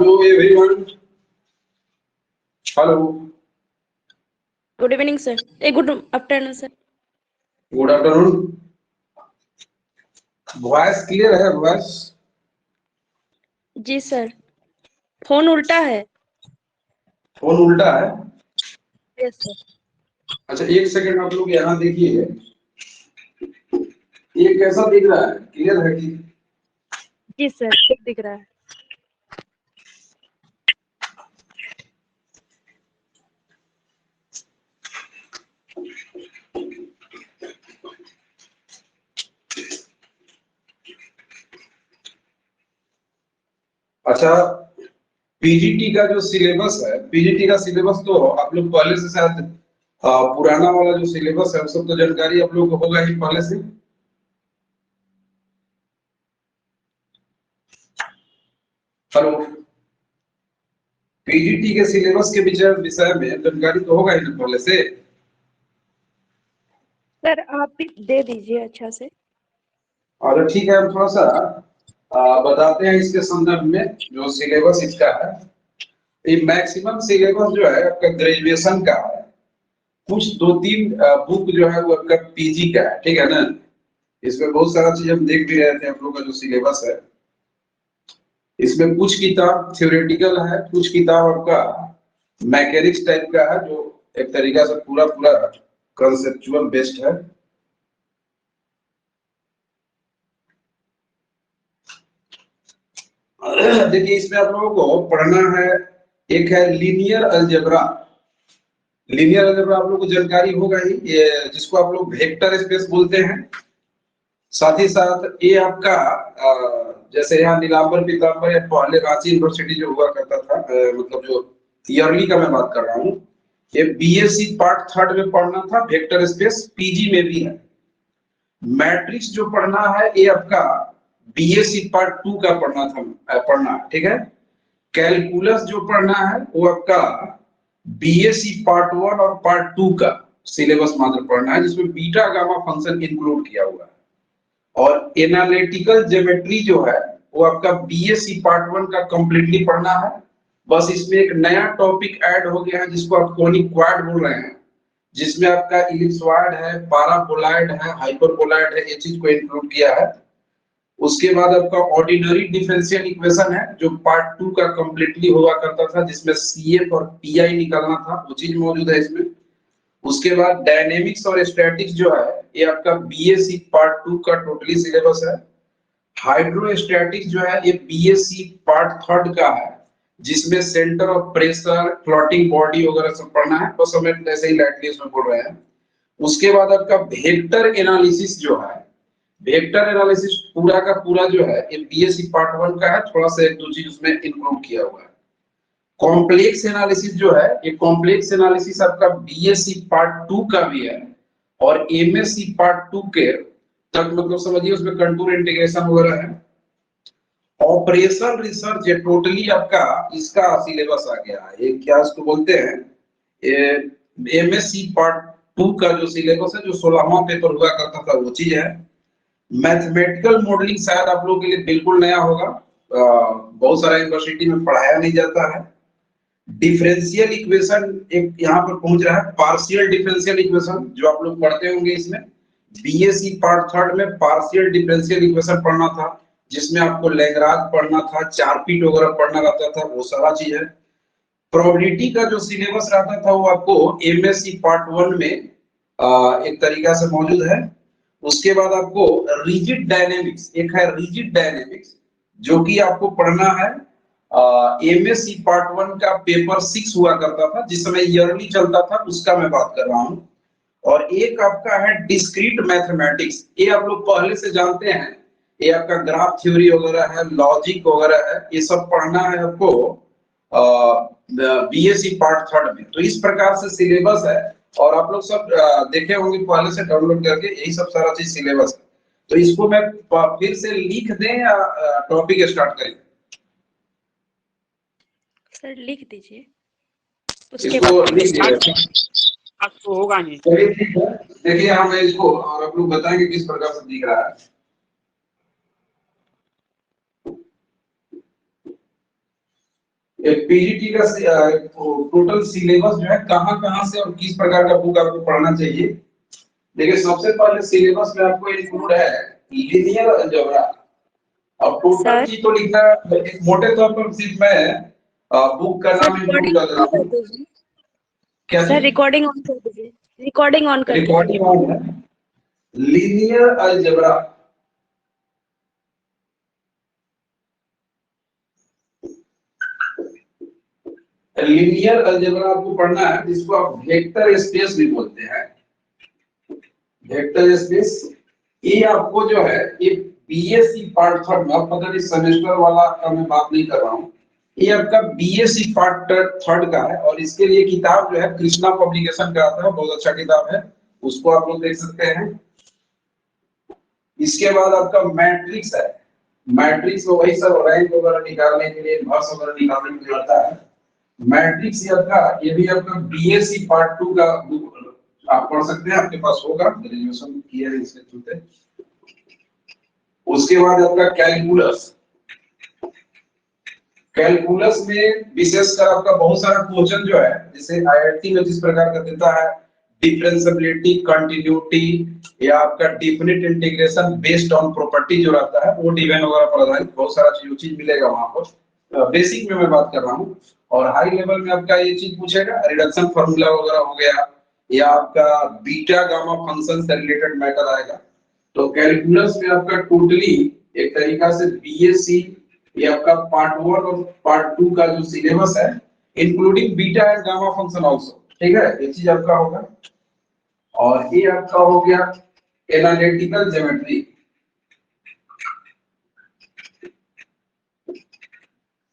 Hello everyone. Hello. Good evening, sir. Good afternoon, sir. Good afternoon. Voice clear है? Voice जी sir, phone उल्टा है। Phone उल्टा है? Yes sir. अच्छा एक सेकंड आप लोग यहाँ देखिए, ये कैसा दिख रहा है? क्लियर है कि? जी सर, ठीक दिख रहा है। अच्छा, पीजीटी का जो सिलेबस है, पीजीटी का सिलेबस तो आप लोग पहले से शायद पुराना वाला जो सिलेबस है सब तो जानकारी आप लोग को होगा ही पहले से। हेलो, पीजीटी के सिलेबस के विषय में जानकारी तो होगा ही ना पहले से। सर आप भी दे दीजिए अच्छा से। और ठीक है, हम थोड़ा सा बताते हैं इसके संदर्भ में जो सिलेबस इसका है। ये मैक्सिमम सिलेबस जो है आपका ग्रेजुएशन का है, कुछ दो तीन बुक जो है वो आपका पीजी का है, ठीक है ना। इसमें बहुत सारा चीज हम देख भी रहे थे, हम लोग का जो सिलेबस है इसमें कुछ किताब थ्योरेटिकल है, कुछ किताब आपका मैकेनिक्स टाइप का है, जो एक तरीका से पूरा पूरा कंसेप्चुअल बेस्ड है। देखिए इसमें आप लोगों को पढ़ना है, एक है लीनियर अलजेब्रा। लीनियर अलजेब्रा आप लोगों को जानकारी होगा ही, ये जिसको आप लोग वेक्टर स्पेस बोलते हैं। साथ ही साथ ये आपका जैसे यहाँ नीलांबर पीतांबर या पहले रांची यूनिवर्सिटी जो हुआ करता था, मतलब जो ईयरली का मैं बात कर रहा हूँ, ये बीएससी पार्ट थर्ड में पढ़ना था वेक्टर स्पेस, पीजी में भी है। मैट्रिक्स जो पढ़ना है ये आपका बीएससी पार्ट टू का पढ़ना, ठीक है। कैलकुलस जो पढ़ना है वो आपका बीएससी पार्ट वन और पार्ट टू का सिलेबस मात्र पढ़ना है, जिसमें बीटा गामा फंक्शन इंक्लूड किया हुआ है। और एनालिटिकल ज्योमेट्री जो है वो आपका बीएससी पार्ट वन का कंप्लीटली पढ़ना है। बस इसमें एक नया टॉपिक ऐड हो गया है जिसको आप कोनिक क्वाड बोल रहे हैं, जिसमें आपका इलिप्सॉइड है, पाराबोलॉइड है, हाइपरबोलॉइड है, ये चीज को इंक्लूड किया है। उसके बाद आपका ऑर्डिनरी डिफरेंशियल इक्वेशन है जो पार्ट टू का कंप्लीटली हुआ करता था, जिसमें सीएफ और पीआई निकालना था, वो चीज मौजूद है इसमें। उसके बाद डायनेमिक्स और स्टैटिक्स जो है ये आपका बीएससी पार्ट टू का टोटली सिलेबस है। हाइड्रोस्टैटिक्स जो है ये बीएससी पार्ट थर्ड का है, जिसमें centre of pressure, floating body वगैरह सब पढ़ना है, बस हम ऐसे ही लाइटली इसमें बोल रहे हैं। उसके बाद आपका वेक्टर एनालिसिस जो है, वेक्टर एनालिसिस पूरा का पूरा जो है ये बीएससी पार्ट वन का है, थोड़ा सा एक दो चीज उसमें इंक्लूड किया हुआ है। कॉम्प्लेक्स एनालिसिस जो है ये कॉम्प्लेक्स एनालिसिस आपका बीएससी पार्ट टू का भी है, और एमएससी पार्ट टू के तक, मतलब समझिए उसमें कंटूर इंटीग्रेशन वगैरह है। ऑपरेशन रिसर्च ये टोटली आपका इसका सिलेबस आ गया है, ये क्या इसको बोलते हैं, ये एमएससी पार्ट टू का जो सिलेबस है, जो 16वां पेपर हुआ करता था वो चीज है। मैथमेटिकल मॉडलिंग शायद आप लोगों के लिए बिल्कुल नया होगा, बहुत सारा यूनिवर्सिटी में पढ़ाया नहीं जाता है। डिफरेंशियल इक्वेशन एक यहाँ पर पहुंच रहा है, पार्शियल डिफरेंशियल इक्वेशन जो आप लोग पढ़ते होंगे इसमें। बीएससी पार्ट थर्ड में पार्शियल डिफरेंशियल इक्वेशन पढ़ना था, जिसमें आपको लैग्रांज पढ़ना था, चारपीट वगैरह पढ़ना रहता था, वो सारा चीज है। प्रोबेबिलिटी का जो सिलेबस रहता था वो आपको एमएससी पार्ट वन में एक तरीका से मौजूद है। उसके बाद आपको रिजिड डायनेमिक्स, एक है रिजिड डायनेमिक्स जो कि आपको पढ़ना है। एमएससी पार्ट वन का पेपर 6 हुआ करता था, जिस समय ईयरली चलता था उसका मैं बात कर रहा हूँ। और एक आपका है डिस्क्रीट मैथमेटिक्स, ये आप लोग पहले से जानते हैं, ये आपका ग्राफ थ्योरी वगैरह है, लॉजिक वगैरह है, ये सब पढ़ना है आपको बीएससी पार्ट थर्ड में। तो इस प्रकार से सिलेबस है, और आप लोग सब देखे होंगे पहले से डाउनलोड करके, यही सब सारा चीज सिलेबस है। तो इसको मैं फिर से लिख दें या टॉपिक स्टार्ट करें? सर लिख दीजिए, इसको लिख दीजिए, आपको होगा नहीं। देखिए हम इसको और आप लोग बताएंगे किस प्रकार से दिख रहा है। पीजीटी का टोटल सिलेबस जो है कहाँ से और किस प्रकार का बुक आपको पढ़ना चाहिए। देखिए सबसे पहले सिलेबस में आपको इंक्लूड है लीनियर अलजेब्रा। अब टोटल सर चीज तो लिखना एक मोटे तौर पर सिर्फ मैं बुक का सर नाम इंक्लूड कर रहा रिकॉर्डिंग ऑन कर हूँ। दीजिए। क्या सर चीज? रिकॉर्डिंग ऑन कर दीजिए। रिकॉर्डिंग ऑन कर दीजिए। रिकॉर्डिंग ऑन है। लीनियर अलजेब्रा, लीनियर अलजेब्रा आपको पढ़ना है जिसको आप वेक्टर स्पेस भी बोलते हैं। वेक्टर स्पेस ये आपको जो है ये बीएससी पार्ट थर्ड में, पता नहीं सेमेस्टर वाला का मैं बात नहीं कर रहा हूँ, ये आपका बीएससी पार्ट थर्ड का है और इसके लिए किताब जो है कृष्णा पब्लिकेशन का आता है, बहुत अच्छा किताब है, उसको आप लोग देख सकते हैं। इसके बाद आपका मैट्रिक्स है। मैट्रिक्स में वही सब रैंक वगैरह निकालने के लिए, वर्ष वगैरह निकालने के लिए आता है। मैट्रिक्स ये भी आपका बीएससी पार्ट 2 का बुक आप पढ़ सकते हैं, आपके पास होगा, ग्रेजुएशन किया है इसके थ्रू से। उसके बाद आपका कैलकुलस। कैलकुलस में विशेषकर आपका बहुत सारा क्वेश्चन जो है जैसे आईआईटी में जिस प्रकार का देता है डिफरेंशिएबिलिटी, कंटिन्यूटी या आपका definite integration based on property जो रहता है वो डिवेन वगैरह पर आधारित बहुत सारा चीज मिलेगा वहां पर। बेसिक में मैं बात कर रहा हूँ। और हाई लेवल में आपका ये चीज पूछेगा रिडक्शन फार्मूला वगैरह हो गया या आपका बीटा गामा फंक्शन से रिलेटेड मैटर आएगा। तो कैलकुलस में आपका टोटली एक तरीका से बीएससी ये आपका पार्ट 1 और पार्ट 2 का जो सिलेबस है including beta and gamma function also, ठीक है, ये चीज आपका होगा। और ये आपका हो गया एनालिटिकल ज्योमेट्री।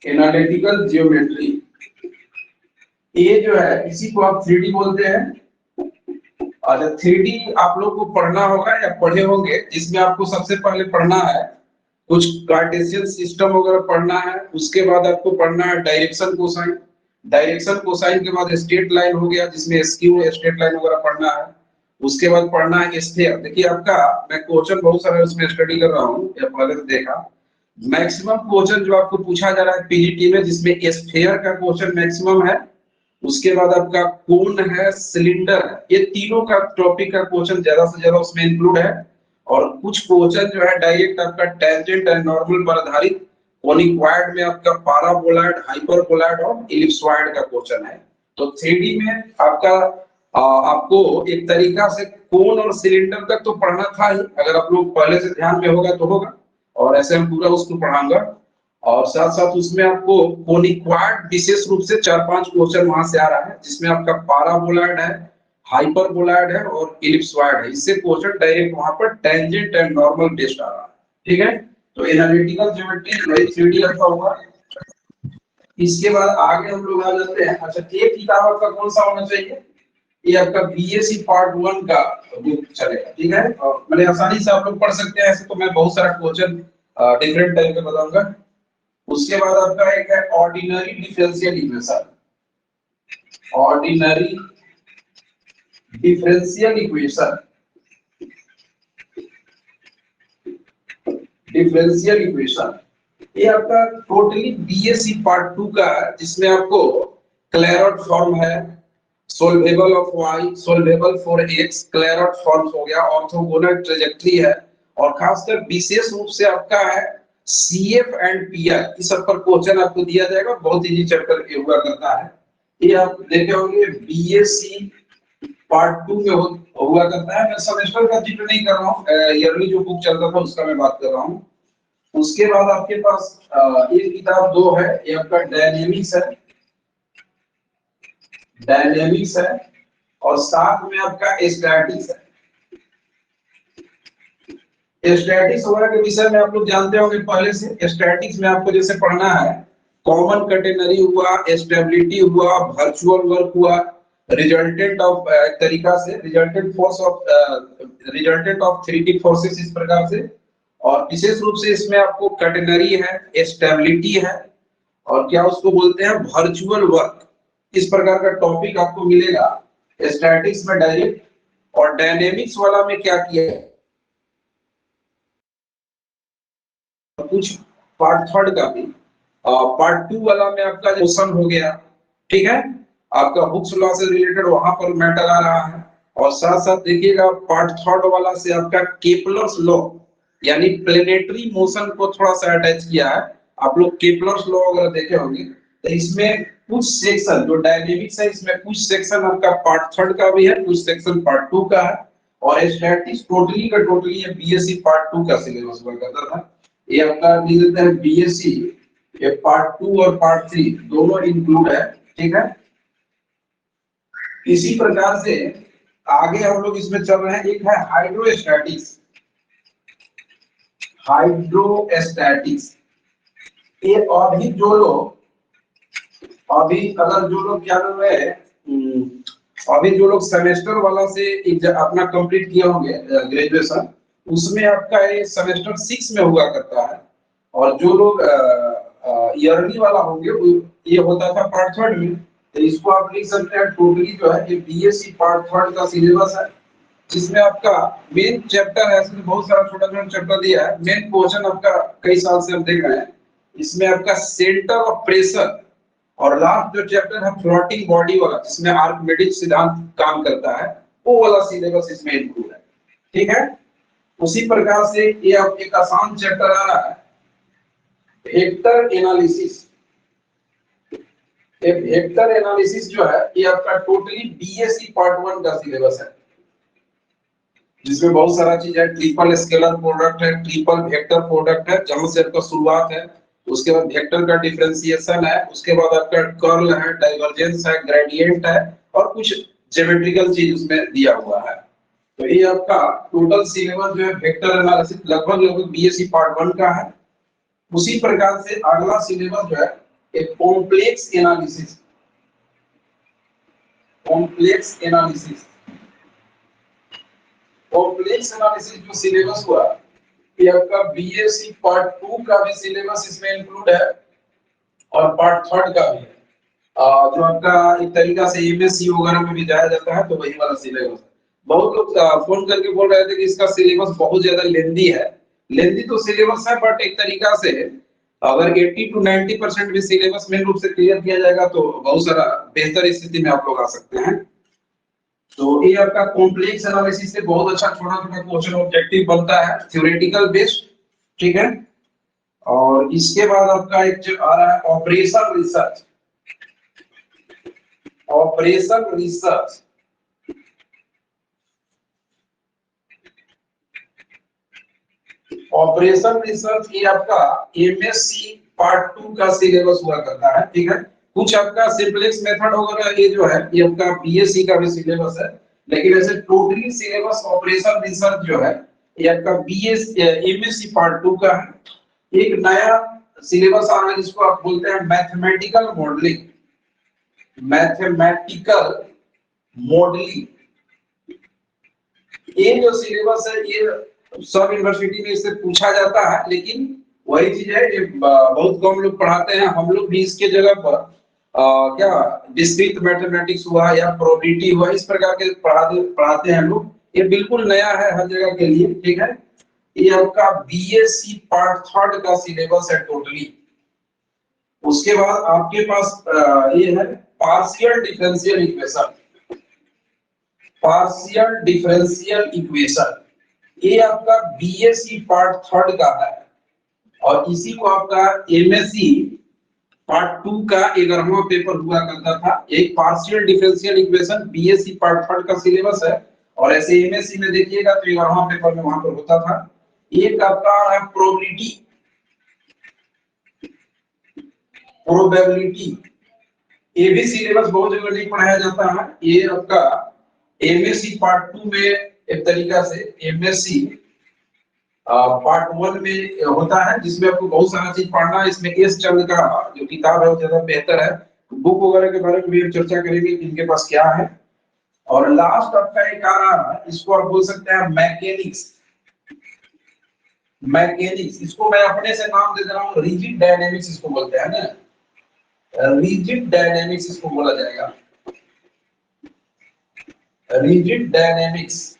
एनालिटिकल ज्योमेट्री ये जो है इसी को आप 3D बोलते हैं। और 3D आप लोग को पढ़ना होगा या पढ़े होंगे, जिसमें आपको सबसे पहले पढ़ना है कुछ कार्टेशियन सिस्टम वगैरह पढ़ना है। उसके बाद आपको पढ़ना है डायरेक्शन कोसाइन। डायरेक्शन कोसाइन के बाद स्ट्रेट लाइन हो गया जिसमें स्क्यू स्ट्रेट लाइन वगैरह पढ़ना है। उसके बाद पढ़ना है स्फीयर। देखिए आपका मैं क्वेश्चन बहुत सारे उसमें स्टडी कर रहा हूँ या पहले से देखा, मैक्सिमम क्वेश्चन जो आपको पूछा जा रहा है पीजीटी में जिसमें स्फीयर का क्वेश्चन मैक्सिमम है। उसके बाद आपका कोन है, सिलेंडर है, ये तीनों का टॉपिक का क्वेश्चन ज्यादा से ज्यादा उसमें इंक्लूड है। और कुछ क्वेश्चन जो है डायरेक्ट आपका टेंजेंट एंड नॉर्मल पर आधारित कोनिक्वायड में आपका पाराबोलॉइड, हाइपरबोलॉइड और इलिप्सॉइड का क्वेश्चन है। तो 3D में आपका आपको एक तरीका से कोन और सिलेंडर तक तो पढ़ना था ही, अगर आप लोग पहले से ध्यान में होगा तो होगा, और ऐसे हम पूरा उसको पढ़ाऊंगा। और साथ साथ उसमें आपको कोनिक्वायड विशेष रूप से 4-5 क्वेश्चन वहां से आ रहा है जिसमें आपका पाराबोलॉइड है, हाइपरबोलॉइड है और इलिप्सॉइड है। इससे क्वेश्चन डायरेक्ट वहां पर टेंजेंट एंड नॉर्मल बेस्ड आ रहा है, ठीक है। तो एनालिटिकल ज्योमेट्री 3D आपका हुआ। इसके बाद आगे हम लोग आ जाते हैं। अच्छा, एक किताब आपका कौन सा होना चाहिए? ये आपका बीएससी पार्ट 1 का बुक चलेगा, ठीक है। और मैंने आसानी से आप लोग पढ़ सकते हैं, ऐसे तो मैं बहुत सारा क्वेश्चन डिफरेंट टाइप के बताऊंगा। उसके बाद आपका एक है ordinary differential equation. Ordinary differential equation, differential equation ये आपका टोटली बीएससी पार्ट 2 का है जिसमें आपको क्लेरॉट फॉर्म है, solvable of y, solvable for x, Clairaut forms हो गया, ऑर्थोगोनल ट्रेजेक्टरी है, और खासकर विशेष रूप से आपका है सीएफ एंड पीआर। इस सब पर क्वेश्चन आपको दिया जाएगा, बहुत इजी चैप्टर ये हुआ करता है। ये आप देखे होंगे बीएससी पार्ट 2 में हुआ करता है। मैं सेमेस्टर का जिक्र नहीं कर रहा हूँ, ईयरली जो बुक चलता था उसका मैं बात कर रहा हूँ। उसके बाद आपके पास एक किताब 2 है, ये आपका डायनेमिक्स है, डायनेमिक्स है, और साथ में आपका स्टैटिक्स है। स्टैटिक्स वगैरह के विषय में आप लोग जानते होंगे पहले से। स्टैटिक्स में आपको जैसे पढ़ना है कॉमन कैटेनरी हुआ, स्टेबिलिटी हुआ, वर्चुअल वर्क हुआ, रिजल्टेंट ऑफ एक तरीका से resultant force of resultant of 3D forces, इस प्रकार से। और विशेष रूप से इसमें आपको कैटेनरी है, स्टेबिलिटी है, और क्या उसको बोलते हैं वर्चुअल वर्क, इस प्रकार का टॉपिक आपको मिलेगा स्टैटिक्स में डायरेक्ट। और डायनेमिक्स वाला में क्या किया है, कुछ पार्ट थर्ड का भी पार्ट 2 वाला में आपका मोशन हो गया, ठीक है, आपका हुक्स लॉ से रिलेटेड वहां पर मैटर आ रहा है। और साथ साथ देखिएगा पार्ट 3 वाला से आपका केपलर्स लॉ यानी प्लेनेटरी मोशन को थोड़ा सा अटैच किया है। आप लोग केपलर्स लॉ वगैरह देखे होंगे, तो इसमें कुछ सेक्शन जो डायनेमिक्स है, इसमें कुछ सेक्शन आपका पार्ट 3 का भी है, कुछ सेक्शन पार्ट 2 का है। और स्टैटिक्स टोटली का टोटली ये बीएससी पार्ट 2 का सिलेबस हुआ करता था। ये आपका दिख देता है बीएससी, ये पार्ट 2 और पार्ट 3 दोनों इंक्लूड है, ठीक है। इसी प्रकार से आगे हम लोग इसमें चल रहे हैं, एक है हाइड्रोस्टैटिक्स। हाइड्रोस्टैटिक्स ये अभी जो लोग अगर जो लोग क्या नाम है, अभी जो लोग सेमेस्टर वाला से अपना कंप्लीट किए होंगे ग्रेजुएशन, उसमें आपका ये सेमेस्टर 6 में हुआ करता है। और जो लोग ईयरली वाला होंगे ये होता था पार्ट 3 में। तो इसको आप लिख सकते हैं टोटली जो है ये बीएससी पार्ट 3 का सिलेबस है, जिसमें आपका मेन चैप्टर है, इसमें बहुत सारा छोटा छोटा चैप्टर दिया है। मेन क्वेश्चन आपका कई साल से हम देख रहे हैं, इसमें आपका सेंटर ऑफ प्रेशर और लास्ट जो चैप्टर है फ्लोटिंग बॉडी वाला, जिसमें आर्किमिडीज सिद्धांत काम करता है, वो वाला सिलेबस इसमें इंक्लूड है, ठीक है। उसी प्रकार से ये आप एक आसान चैप्टर आ रहा है वेक्टर एनालिसिस। वेक्टर एनालिसिस जो है ये आपका टोटली बीएससी पार्ट 1 का सिलेबस है, जिसमें बहुत सारा चीज है। ट्रिपल स्केलर प्रोडक्ट है, ट्रिपल वेक्टर प्रोडक्ट है, जहां से आपका शुरुआत है। उसके बाद वेक्टर का डिफरेंशिएशन है, उसके बाद आपका कर्ल है, डाइवर्जेंस है, ग्रेडियंट है, और कुछ ज्योमेट्रिकल चीज उसमें दिया हुआ है। तो ये आपका टोटल सिलेबस जो है वेक्टर एनालिसिस लगभग बीएससी पार्ट 1 का है। उसी प्रकार से अगला सिलेबस जो है एक complex analysis. Complex analysis complex analysis जो सिलेबस हुआ ये आपका बीएससी पार्ट 2 का भी सिलेबस इसमें इंक्लूड है और पार्ट 3 का भी है। जो आपका एक तरीका से एमएससी वगैरह में भी जाया जाता है, तो वही वाला सिलेबस है। बहुत लोग फोन करके बोल रहे थे कि इसका सिलेबस बहुत ज्यादा लेंदी है। लेंदी तो सिलेबस है, बट एक तरीका से अगर 80 to 90% भी सिलेबस मेन रूप से क्लियर किया जाएगा तो बहुत सारा बेहतर स्थिति में आप लोग आ सकते हैं। तो ये आपका कॉम्प्लेक्स एनालिसिस से बहुत अच्छा छोटा छोटा क्वेश्चन ऑब्जेक्टिव बनता है, थ्योरेटिकल बेस्ड, ठीक है। और इसके बाद आपका एक जो आ रहा है operation research. Operation research operation research ये आपका एमएससी पार्ट 2 का सिलेबस हुआ करता है, ठीक है। कुछ आपका सिंपलेक्स मेथड वगैरह ये जो है ये आपका बीएससी का भी सिलेबस है, लेकिन ऐसे टोटली सिलेबस ऑपरेशन रिसर्च जो है ये आपका बीएस एमएससी पार्ट 2 का है। एक नया सिलेबस आ रहा है जिसको आप बोलते हैं मैथमेटिकल मॉडलिंग। मैथमेटिकल मॉडलिंग ये जो सिलेबस है ये सब यूनिवर्सिटी में इससे पूछा जाता है, लेकिन वही चीज है ये बहुत कम लोग पढ़ाते हैं। हम लोग भी इसके जगह पर क्या डिस्क्रीट मैथमेटिक्स हुआ या प्रोबेबिलिटी हुआ, इस प्रकार के पढ़ाते हैं हम लोग। ये बिल्कुल नया है हर जगह के लिए, ठीक है। ये आपका बीएससी पार्ट 3 का सिलेबस है टोटली। उसके बाद आपके पास ये है partial differential equation. Partial differential equation ये आपका बीएससी पार्ट 3 का है, और इसी को आपका एमएससी पार्ट 2 का 11वां पेपर हुआ करता था। एक partial differential equation BSc part 3 का सिलेबस है, और ऐसे एमएससी में देखिएगा तो 11वां पेपर में वहां पर होता था। एक आपका है प्रोबेबिलिटी। प्रोबेबिलिटी ये भी सिलेबस बहुत जगह नहीं पढ़ाया जाता है। ये आपका एमएससी पार्ट 2 में एक तरीका से एमएससी पार्ट 1 में होता है, जिसमें आपको बहुत सारा चीज पढ़ना है। इसमें एस चंद का जो किताब है वो ज्यादा बेहतर है। बुक वगैरह के बारे में भी हम चर्चा करेंगे कि इनके पास क्या है। और लास्ट आपका एक आ रहा है, इसको आप बोल सकते हैं मैकेनिक्स। मैकेनिक्स इसको मैं अपने से नाम दे रहा हूँ, रिजिड डायनेमिक्स इसको बोलते हैं ना, रिजिड डायनेमिक्स इसको बोला जाएगा, रिजिड डायनेमिक्स।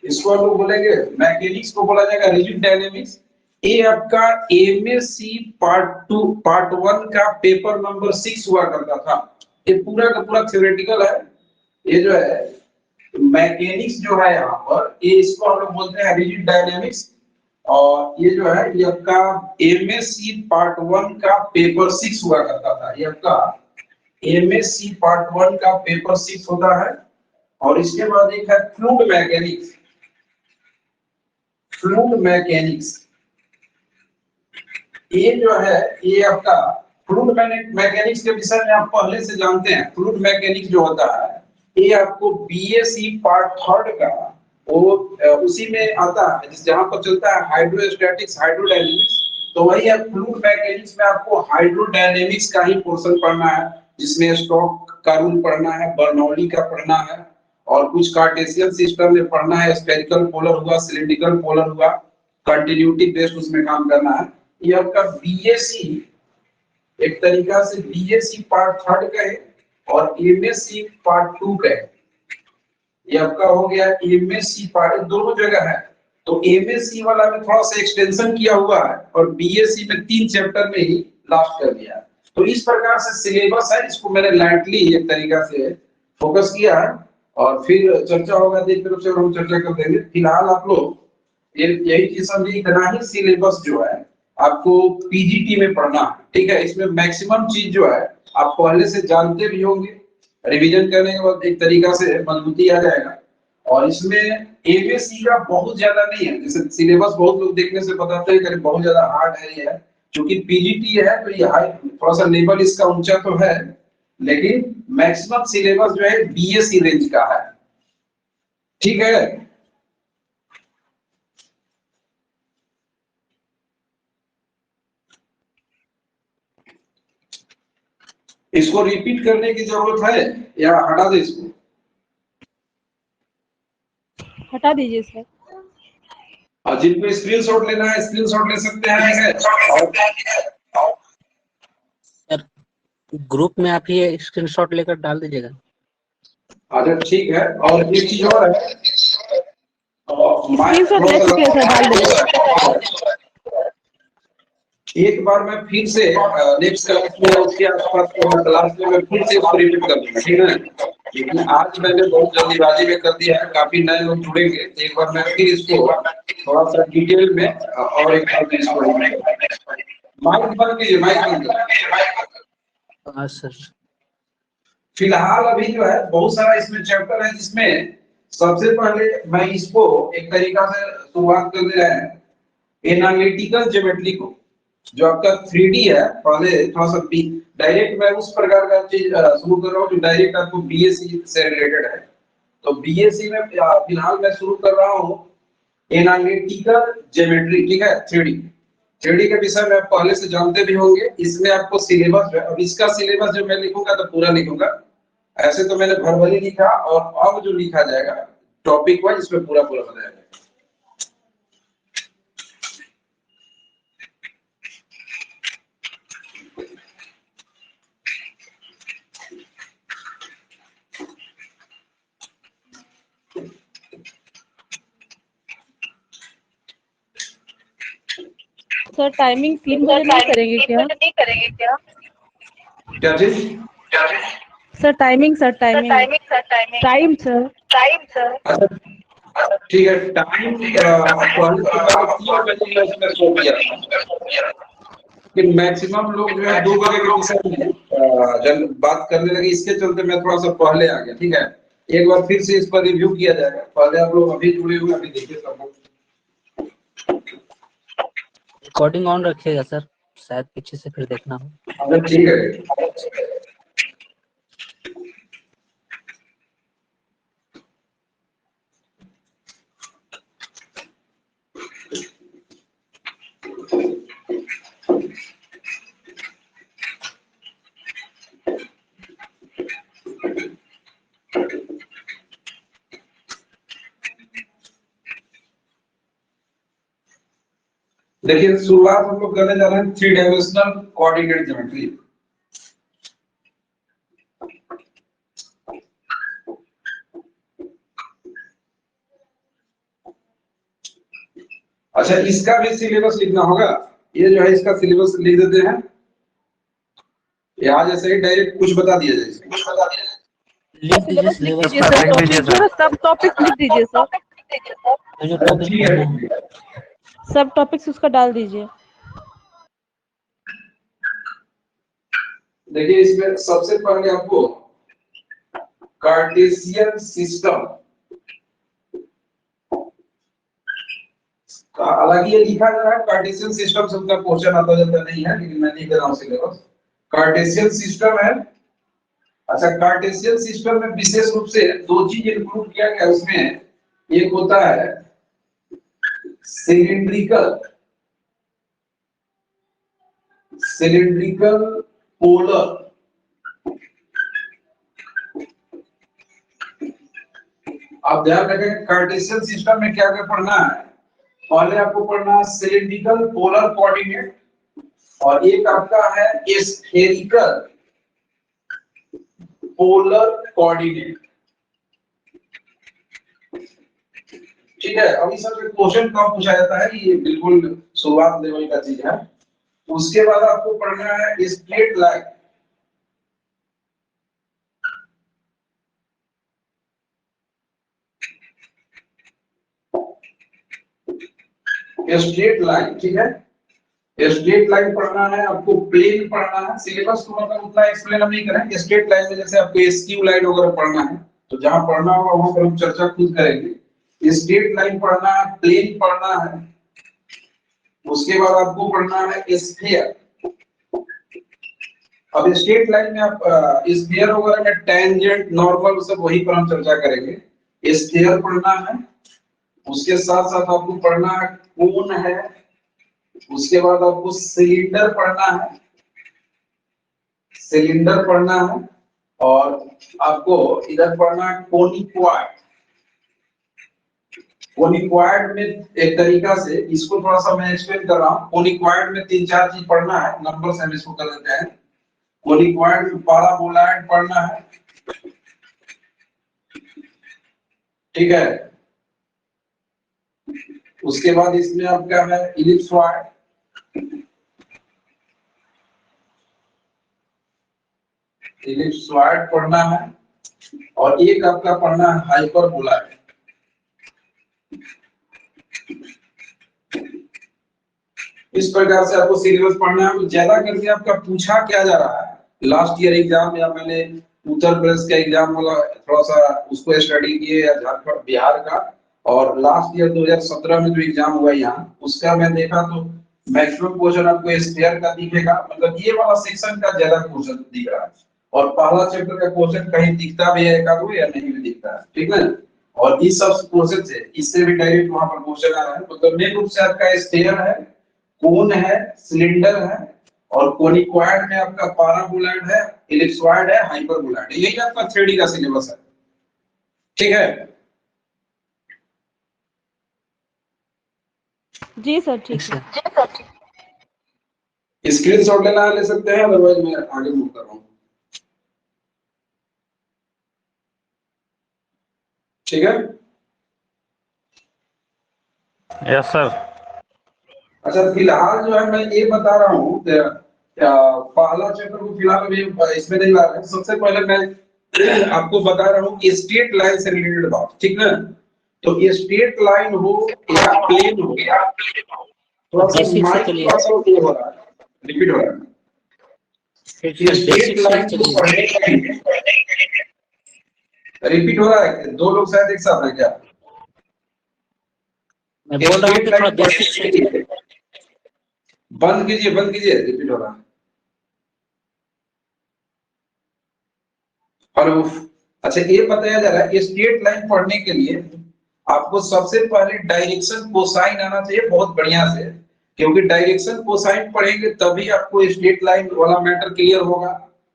इसको हम लोग बोलेंगे मैकेनिक्स को बोला जाएगा रिजिड डायनेमिक्स। ये आपका एमएससी पार्ट 1 का पेपर नंबर 6 हुआ करता था। ये पूरा का पूरा थ्योरेटिकल है। ये जो है मैकेनिक्स जो है यहाँ पर, ये इसको हम लोग बोलते हैं रिजिड डायनेमिक्स। और ये जो है ये आपका एमएससी पार्ट 1 का पेपर 6 हुआ करता था। ये आपका एमएससी पार्ट 1 का पेपर 6 होता है। और इसके बाद एक है फ्लूइड मैकेनिक्स। फ्लूइड मैकेनिक्स ये जो है ये आपका फ्लूइड मैकेनिक्स के विषय में आप पहले से जानते हैं। फ्लूइड मैकेनिक्स जो होता है ये आपको बीएससी पार्ट 3 का वो उसी में आता है जिस जहां पर चलता है हाइड्रोस्टैटिक्स हाइड्रोडायनेमिक्स। तो वही है फ्लूइड मैकेनिक्स में आपको हाइड्रोडायनेमिक्स का ही पोर्शन पढ़ना है, जिसमें स्टोक्स का रूल पढ़ना है, बर्नौली का पढ़ना है, और कुछ कार्टेशियन सिस्टम में पढ़ना है, स्फेरिकल पोलर हुआ, सिलिंड्रिकल पोलर हुआ, कंटिन्यूटी बेस्ड उसमें काम करना है। ये आपका बीएससी एक तरीका से बीएससी पार्ट 3 का है और एमएससी पार्ट 2 का है। ये आपका हो गया एमएससी पार्ट, दोनों जगह है। तो एमएससी वाला में थोड़ा सा एक्सटेंशन किया हुआ है और बीएससी में 3 चैप्टर में ही लास्ट कर दिया है। तो इस प्रकार से सिलेबस है, इसको मैंने लाइटली एक तरीका से फोकस किया है और फिर चर्चा होगा देख तरफ से हम चर्चा कर देंगे। फिलहाल आप लोग यही चीज समझिए, इतना ही सिलेबस जो है आपको पीजीटी में पढ़ना है, ठीक है। इसमें मैक्सिमम चीज जो है आप पहले से जानते भी होंगे, रिवीजन करने के बाद एक तरीका से मजबूती आ जाएगा। और इसमें एमएससी का बहुत ज्यादा नहीं है, जैसे सिलेबस बहुत लोग देखने से बताते हैं कि बहुत ज्यादा हार्ड है ये है, क्योंकि पीजीटी है तो ये हाई थोड़ा सा लेवल इसका ऊंचा तो है, लेकिन मैक्सिमम सिलेबस जो है बीएससी रेंज का है, ठीक है। इसको रिपीट करने की जरूरत है या हटा दे इसको? हटा दीजिए सर। और जिनको स्क्रीनशॉट लेना है स्क्रीनशॉट ले सकते हैं। सर ग्रुप में आप ये स्क्रीनशॉट लेकर डाल दीजिएगा। अच्छा ठीक है। और एक चीज और है, स्क्रीनशॉट ले चुके हैं सर, डाल दीजिए। एक बार मैं फिर से नेक्स्ट क्लास में उसके आसपास क्लास में मैं फिर से इसको रिपीट कर दूंगा, ठीक है। लेकिन आज मैंने बहुत जल्दीबाजी में कर दिया है, काफी नए लोग जुड़ेंगे, तो एक बार मैं फिर इसको थोड़ा सा डिटेल में और एक बार इसको माइक बंद कीजिए, माइक बंद कीजिए। हाँ सर। फिलहाल अभी जो है बहुत सारा इसमें चैप्टर है, जिसमें सबसे पहले मैं इसको एक तरीका से शुरुआत कर दे रहे हैं एनालिटिकल ज्योमेट्री को, जो आपका 3D है। पहले थोड़ा सा डायरेक्ट मैं उस प्रकार का चीज शुरू कर रहा हूँ जो डायरेक्ट आपको बीएससी से रिलेटेड है। तो बीएससी में फिलहाल मैं शुरू कर रहा हूँ एनालिटिकल ज्योमेट्री, ठीक है। 3D के विषय में आप पहले से जानते भी होंगे। इसमें आपको सिलेबस जो है, अब इसका सिलेबस जो मैं लिखूंगा तो पूरा लिखूंगा, ऐसे तो मैंने भरभरी लिखा, और अब जो लिखा जाएगा टॉपिक वाइज इसमें पूरा पूरा बताया जाएगा। सर टाइमिंग 3 बजे नहीं करेंगे क्या? क्या चीज? Sir timing time sir. अच्छा ठीक है। टाइम पहले से पहले 3 बजे मैं इसमें सो गया था, लेकिन मैक्सिमम लोग जो है 2 बजे के विषय में जब बात करने लगे, इसके चलते मैं थोड़ा सा पहले आ गया, ठीक है। एक बार फिर से इस पर रिव्यू किया जाएगा। पहले आप लोग अभी जुड़े हुए अभी देखिए सब लोग। रिकॉर्डिंग ऑन रखिएगा सर, शायद पीछे से फिर देखना हो। अच्छा ठीक है। देखिए शुरुआत हम लोग करने जा रहे हैं 3 डायमेंशनल कोऑर्डिनेट ज्योमेट्री। अच्छा, इसका भी सिलेबस लिखना होगा। ये जो है इसका सिलेबस लिख देते हैं, या जैसे ही डायरेक्ट कुछ बता दिया जाए, कुछ बता दिया जाए। लिख दीजिए सिलेबस लिख सिलेबस दीजिए सर, टॉपिक जो है सब टॉपिक्स लिख दीजिए सर, जो टॉपिक ठीक पढ़ना है। है। सब टॉपिक्स उसका डाल दीजिए। देखिए इसमें सबसे पहले आपको कार्टेशियन सिस्टम, हालांकि ये लिखा जा रहा है कार्टेशियन सिस्टम से उनका क्वेश्चन आता जाता नहीं है, लेकिन मैं लिख रहा हूँ सिलेबस। कार्टेशियन सिस्टम है। अच्छा, कार्टेशियन सिस्टम में विशेष रूप से दो चीज इंक्लूड किया गया उसमें। एक होता है सिलिंड्रिकल, सिलिंड्रिकल पोलर। आप ध्यान रखें कार्टेशियन सिस्टम में क्या क्या पढ़ना है। पहले आपको पढ़ना है सिलिंड्रिकल पोलर कोऑर्डिनेट, और एक आपका है स्फेरिकल पोलर कोऑर्डिनेट। ठीक है, अभी सबसे क्वेश्चन कम पूछा जाता है, ये बिल्कुल शुरुआत लेवल का चीज है। उसके बाद आपको पढ़ना है स्ट्रेट लाइन, स्ट्रेट लाइन। ठीक है, स्ट्रेट लाइन पढ़ना है आपको, प्लेन पढ़ना है। सिलेबस को मतलब उतना एक्सप्लेन हम नहीं करेंगे। स्ट्रेट लाइन में जैसे आपको एसक्यू लाइन वगैरह पढ़ना है, तो जहां पढ़ना होगा वहां पर हम चर्चा खुद करेंगे। स्ट्रेट लाइन पढ़ना है, प्लेन पढ़ना है। उसके बाद आपको पढ़ना है स्फीयर। अब स्ट्रेट लाइन में आप स्फीयर वगैरह में टेंजेंट, नॉर्मल, सब वही पर हम चर्चा करेंगे। स्फीयर पढ़ना है। उसके साथ साथ आपको पढ़ना है कोन है। उसके बाद आपको सिलेंडर पढ़ना है, सिलेंडर पढ़ना है। और आपको इधर पढ़ना है कोनिक्वाड। कोनिक्वाड में एक तरीका से, इसको थोड़ा सा मैं एक्सप्लेन कर रहा हूँ। कोनिक्वाड में तीन चार चीज पढ़ना है, नंबर से हम इसको कर देते हैं। कोनिक्वाड में पाराबोलॉइड पढ़ना है। ठीक है, उसके बाद इसमें आपका है इलिप्सॉइड, इलिप्सॉइड पढ़ना है। और एक आपका पढ़ना है हाइपरबोलॉइड। इस प्रकार से आपको सिलेबस पढ़ना है। ज्यादा करके आपका पूछा क्या जा रहा है लास्ट ईयर एग्जाम, या मैंने उत्तर प्रदेश का एग्जाम वाला थोड़ा सा उसको स्टडी किए, या झारखंड बिहार का, और लास्ट ईयर 2017 में जो एग्जाम हुआ यहाँ उसका मैं देखा तो मैक्सिमम क्वेश्चन आपको स्फीयर का दिखेगा। मतलब ये वाला सेक्शन का ज्यादा क्वेश्चन दिख रहा है, और पहला चैप्टर का क्वेश्चन कहीं दिखता भी है एक आध, या नहीं भी दिखता है। ठीक है, और इस सब क्वेश्चन से, इससे भी डायरेक्ट वहां पर क्वेश्चन आ रहा है। मतलब मेन रूप से आपका स्फीयर है, कोन है, सिलेंडर है, और कोनिक्वाड में आपका पाराबोलॉइड है, इलिप्सॉइड है, हाइपरबोलॉइड है। यही आपका 3D का सिलेबस है। ठीक है जी सर, ठीक ठीक है। सर। स्क्रीनशॉट लेना है ले सकते हैं, अदरवाइज मैं आगे मूव कर रहा हूँ। ठीक है, यस सर। अच्छा फिलहाल जो है मैं ये बता रहा हूँ, पहला चैप्टर को फिलहाल अभी इसमें नहीं ला रहे हैं। सबसे पहले मैं आपको बता रहा हूँ स्ट्रेट लाइन से रिलेटेड बात। ठीक है, तो ये स्ट्रेट लाइन हो या प्लेन हो, थोड़ा सा बेसिक से माइक चलिए, थोड़ा सा वो हो रहा है, रिपीट हो रहा है। ये स्ट्रेट बेसिक से लाइन को चलिए। पढ़ने के लिए रिपीट हो रहा है। दो लोग शायद एक साथ है क्या? मैं बोल रहा हूँ स्ट्रेट कि थोड़ा लाइन बेसिक से पढ़ने के लिए बंद कीजिए, बंद कीजिए, रिपीट हो रहा है। और अच्छा, ये बताया जा रहा है कि स्ट्रेट लाइन पढ़ने के लिए आपको सबसे पहले डायरेक्शन कोसाइन आना चाहिए बहुत बढ़िया से, क्योंकि डायरेक्शन कोसाइन पढ़ेंगे तभी आपको स्ट्रेट लाइन वाला मैटर क्लियर होगा,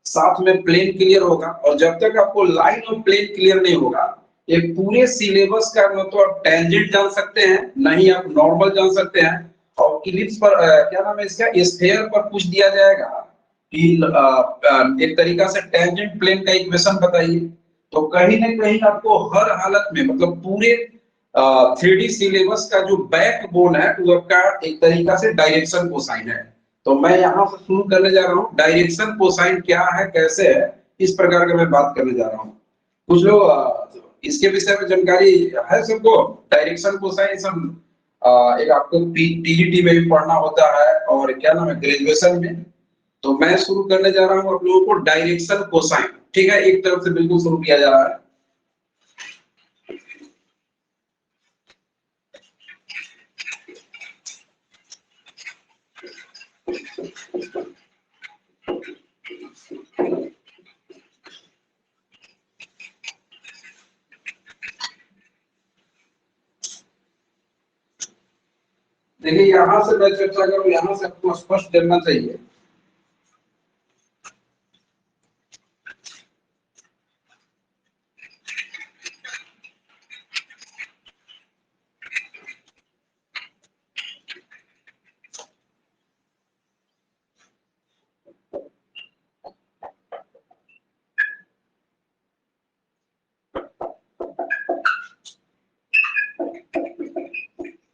साथ में प्लेन क्लियर होगा। और जब तक आपको लाइन और प्लेन क्लियर नहीं होगा, ये पूरे सिलेबस का न तो आप टेंजेंट जान सकते हैं, न ही आप नॉर्मल जान सकते हैं। और इलिप्स पर क्या नाम है इसका, स्फीयर पर पूछ दिया जाएगा कि एक तरीका से टेंजेंट प्लेन का इक्वेशन बताइए, तो कहीं ना कहीं आपको हर हालत में, मतलब पूरे 3D सिलेबस का जो बैकबोन है वो आपका एक तरीका से डायरेक्शन कोसाइन है। तो मैं यहाँ से शुरू करने जा रहा हूँ, डायरेक्शन कोसाइन क्या है, कैसे है, इस प्रकार का मैं बात करने जा रहा हूँ। कुछ लोग इसके विषय में जानकारी है सबको? डायरेक्शन कोसाइन सब एक आपको टीजीटी में भी पढ़ना होता है और क्या नाम है ग्रेजुएशन में। तो मैं शुरू करने जा रहा हूँ आप लोगों को डायरेक्शन कोसाइन, ठीक है, एक तरफ से बिल्कुल शुरू किया जा रहा है। देखिए यहां से मैं चर्चा करूं, यहां से आपको स्पष्ट करना चाहिए।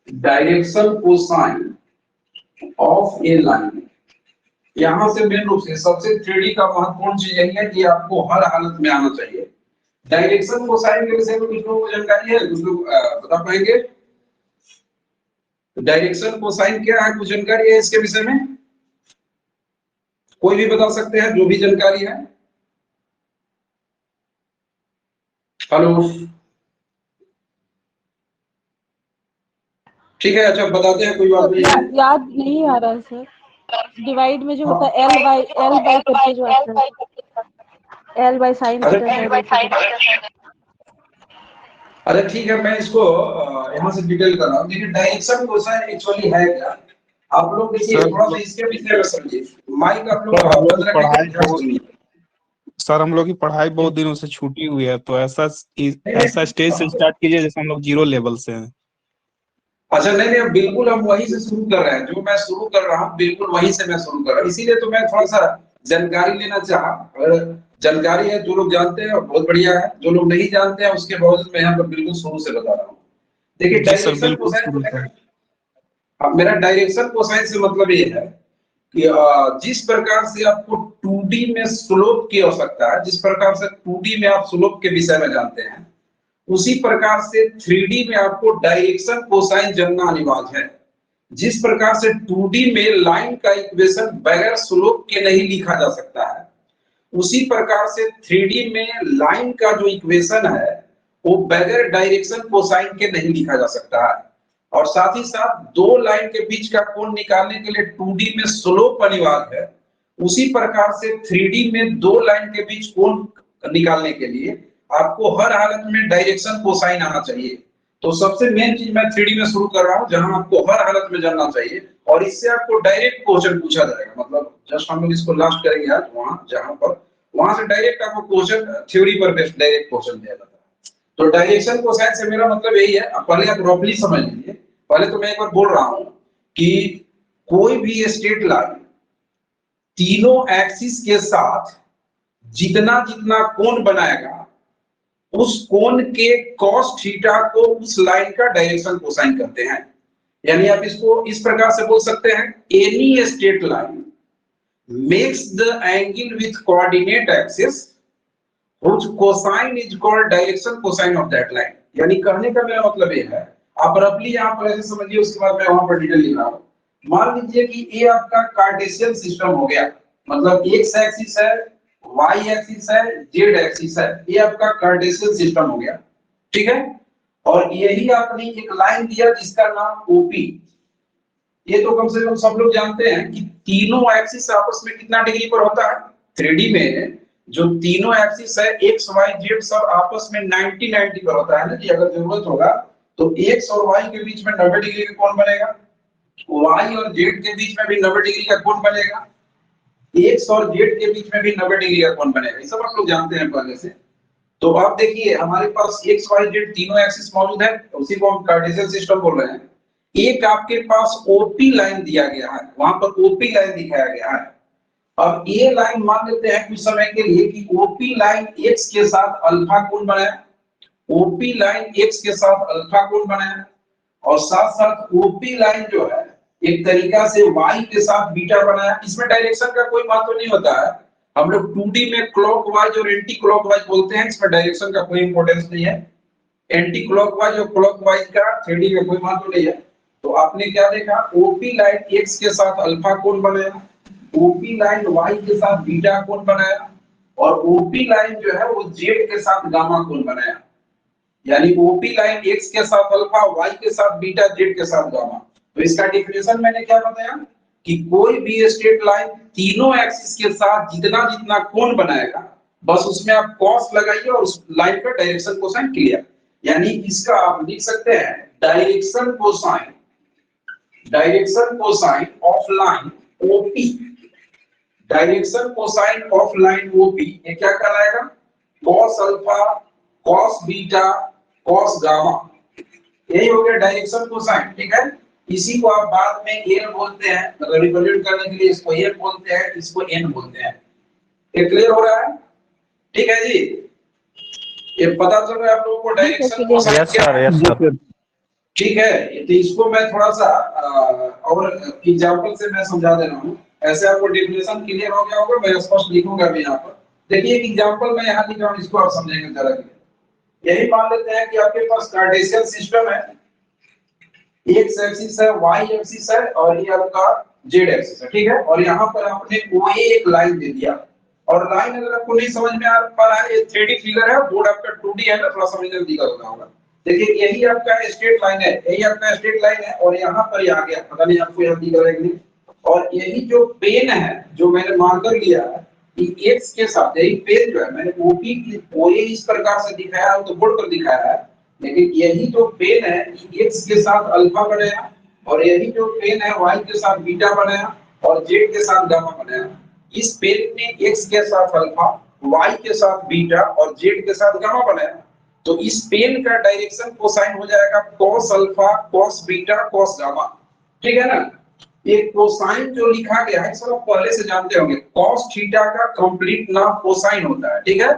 Direction cosine of a line, यहां से मेन रूप से सबसे 3D का महत्वपूर्ण चीज यही है कि आपको हर हालत में आना चाहिए। डायरेक्शन कोसाइन के विषय में कुछ लोगों को जानकारी है, कुछ लोग बता पाएंगे डायरेक्शन कोसाइन क्या है? कुछ जानकारी है इसके विषय में? कोई भी बता सकते हैं जो भी जानकारी है। हेलो, ठीक है, अच्छा बताते हैं, कोई बात नहीं है। याद नहीं आ रहा है सर। डिवाइड में जो होता है एल बाई करके जो आता है, एल बाई साइन थीटा। अरे ठीक है, मैं इसको यहाँ से डिटेल कर रहा हूँ। देखिए डायरेक्शन कोसाइन एक्चुअली है क्या, आप लोग देखिए थोड़ा सा इसके विषय में समझिए। माइक आप लोग बंद रखें। सर हम लोग की पढ़ाई बहुत दिनों से छूटी हुई है, तो ऐसा स्टेज से स्टार्ट कीजिए जैसे हम लोग 0 लेवल से हैं। अच्छा नहीं नहीं, बिल्कुल हम वहीं से शुरू कर रहे हैं, जो मैं शुरू कर रहा हूँ बिल्कुल वहीं से मैं शुरू कर रहा हूँ। इसीलिए तो मैं थोड़ा सा जानकारी लेना चाहा। अगर जानकारी है, जो लोग जानते हैं बहुत बढ़िया है, जो लोग नहीं जानते हैं उसके बावजूद मैं यहाँ पर बिल्कुल शुरू से बता रहा हूँ। देखिए डायरेक्शन कोसाइन, अब मेरा डायरेक्शन कोसाइन से मतलब ये है कि जिस प्रकार से आपको 2D में स्लोप की आवश्यकता है, जिस प्रकार से 2D में आप स्लोप के विषय में जानते हैं, उसी प्रकार से 3D में आपको डायरेक्शन कोसाइन जानना अनिवार्य है। जिस प्रकार से 2D में लाइन का इक्वेशन बगैर स्लोप के नहीं लिखा जा सकता है, उसी प्रकार से 3D में लाइन का जो इक्वेशन है वो बगैर डायरेक्शन कोसाइन के नहीं लिखा जा सकता है। और साथ ही साथ दो लाइन के बीच का कोण निकालने के लिए 2D में स्लोप अनिवार्य है, उसी प्रकार से 3D में दो लाइन के बीच कोण निकालने के लिए आपको हर हालत में डायरेक्शन कोसाइन आना चाहिए। तो सबसे मेन चीज मैं 3D में शुरू कर रहा हूं, जहां आपको हर हालत में जानना चाहिए और इससे आपको डायरेक्ट क्वेश्चन पूछा जाएगा। मतलब जस्ट हम लोग इसको लास्ट करेंगे आज, वहां से डायरेक्ट आपको क्वेश्चन थ्योरी पर बेस्ड डायरेक्ट क्वेश्चन दिया जाता है। तो डायरेक्शन कोसाइन से मेरा मतलब यही है, अब पहले आप रफली समझ लीजिए। पहले तो मैं एक बार बोल रहा हूं कि कोई भी स्ट्रेट लाइन तीनों एक्सिस के साथ जितना जितना कोण बनाएगा, उस कोण के cos थीटा को उस लाइन का डायरेक्शन कोसाइन करते हैं। यानी आप इसको इस प्रकार से बोल सकते हैं, any straight line makes the angle with coordinate axis whose cosine is called direction cosine of that line। यानी कहने का मेरा मतलब ये है, आप रफली यहाँ पर ऐसे समझिए, उसके बाद मैं वहां पर डिटेल लिख रहा हूँ। मान लीजिए कि ये आपका कार्टेशियन सिस्टम हो गया, मतलब एक्स एक्सिस है, वाई एक्सिस है, जेड एक्सिस है, ये आपका कार्टेशियन सिस्टम हो गया, ठीक है। और यही आपने एक लाइन दिया जिसका नाम ओपी। ये तो कम से कम सब लोग जानते हैं कि तीनों एक्सिस आपस में कितना डिग्री पर होता है। 3D में जो तीनों एक्सिस है एक्स वाई जेड सब आपस में 90-90 पर होता है ना कि अगर जरूरत होगा तो एक्स और वाई के बीच में 90 डिग्री का कोण बनेगा, वाई और जेड के बीच में भी 90 डिग्री का कोण बनेगा, एक्स और जेड के बीच में भी 90 डिग्री का कोण बनेगा। ये सब आप लोग जानते हैं पहले से। तो आप देखिए हमारे पास एक्स वाई जेड तीनों एक्सिस मौजूद है, उसी को हम कार्टेशियन सिस्टम बोल रहे हैं। एक आपके पास ओपी लाइन दिया गया है, वहां पर ओपी लाइन दिखाया गया है। अब ये लाइन मान लेते हैं कुछ समय के लिए कि ओपी लाइन एक्स के साथ अल्फा कोण बनाए, ओपी लाइन एक्स के साथ अल्फा कोण बनाया और साथ साथ ओपी लाइन जो है एक तरीका से y के साथ बीटा बनाया। इसमें डायरेक्शन का कोई महत्व नहीं होता है, हम लोग 2D में क्लॉकवाइज और एंटी क्लॉकवाइज बोलते हैं, इसमें डायरेक्शन का कोई इंपॉर्टेंस नहीं है। एंटी क्लॉकवाइज और क्लॉकवाइज का 3D में कोई महत्व नहीं है। तो आपने क्या देखा, ओपी लाइन x के साथ अल्फा कोण बनाया, ओपी लाइन y के साथ बीटा कोण बनाया और ओपी लाइन जो है वो z के साथ गामा कोण बनाया। यानी ओपी लाइन x के साथ अल्फा, y के साथ बीटा, z के साथ गामा। तो इसका डेफिनेशन मैंने क्या बताया कि कोई भी स्ट्रेट लाइन तीनों एक्सिस के साथ जितना जितना कोण बनाएगा बस उसमें आप कॉस लगाइए और उस लाइन का डायरेक्शन कोसाइन क्लियर। यानी इसका आप लिख सकते हैं direction cosine of line OP, direction cosine of line OP ये क्या कहलाएगा, cos alpha, cos beta, cos gamma, यही हो गया डायरेक्शन कोसाइन। ठीक है, इसी को आप बाद में एन बोलते हैं, मतलब रिप्रेजेंट करने के लिए इसको एन बोलते हैं, इसको एन बोलते हैं। ये क्लियर हो रहा है? ठीक है जी, ये पता चल रहा है आप लोगों को डायरेक्शन कोसाइन यस क्या सर, है? Yes sir. ठीक है, तो इसको मैं थोड़ा सा और एग्जांपल से मैं समझा दे रहा हूँ, ऐसे आपको डेफिनेशन क्लियर हो गया होगा। मैं स्पष्ट लिखूंगा भी यहाँ पर। देखिए एक एग्जांपल मैं यहाँ लिख रहा हूँ, इसको आप समझेंगे जरा। यही मान लेते हैं कि आपके पास कार्टेशियन सिस्टम है, एक्स एक्सिस है, वाई एक्सिस है और ये आपका जेड एक्सिस है। ठीक है, और यहाँ पर आपने OA एक लाइन दे दिया और लाइन अगर आपको नहीं समझ में आ पा रहा है, ये 3D फिगर है, बोर्ड आपका 2D है ना, थोड़ा समझने में दिक्कत होगा। देखिए यही आपका स्ट्रेट लाइन है, यही आपका स्ट्रेट लाइन है और यहाँ पर ये आ गया, पता नहीं आपको यहाँ दिख रहा है कि नहीं। और यही जो पेन है जो मैंने मार्कर लिया है कि एक्स के साथ, यही पेन जो है मैंने ओपी की OA इस प्रकार से दिखाया है, तो बोर्ड पर दिखाया है, लेकिन यही जो पेन है एक्स के साथ अल्फा बनाया और यही जो पेन है y के साथ बीटा बनाया और z के साथ गामा बनाया। इस पेन ने x के साथ अल्फा, y के साथ बीटा और z के साथ गामा बनाया। तो इस पेन का डायरेक्शन कोसाइन हो जाएगा cos alpha, cos beta, cos gamma. ठीक है ना, ये कोसाइन जो लिखा गया है सब पहले से जानते होंगे, cos थीटा का कंप्लीट नाम कोसाइन होता है। ठीक है,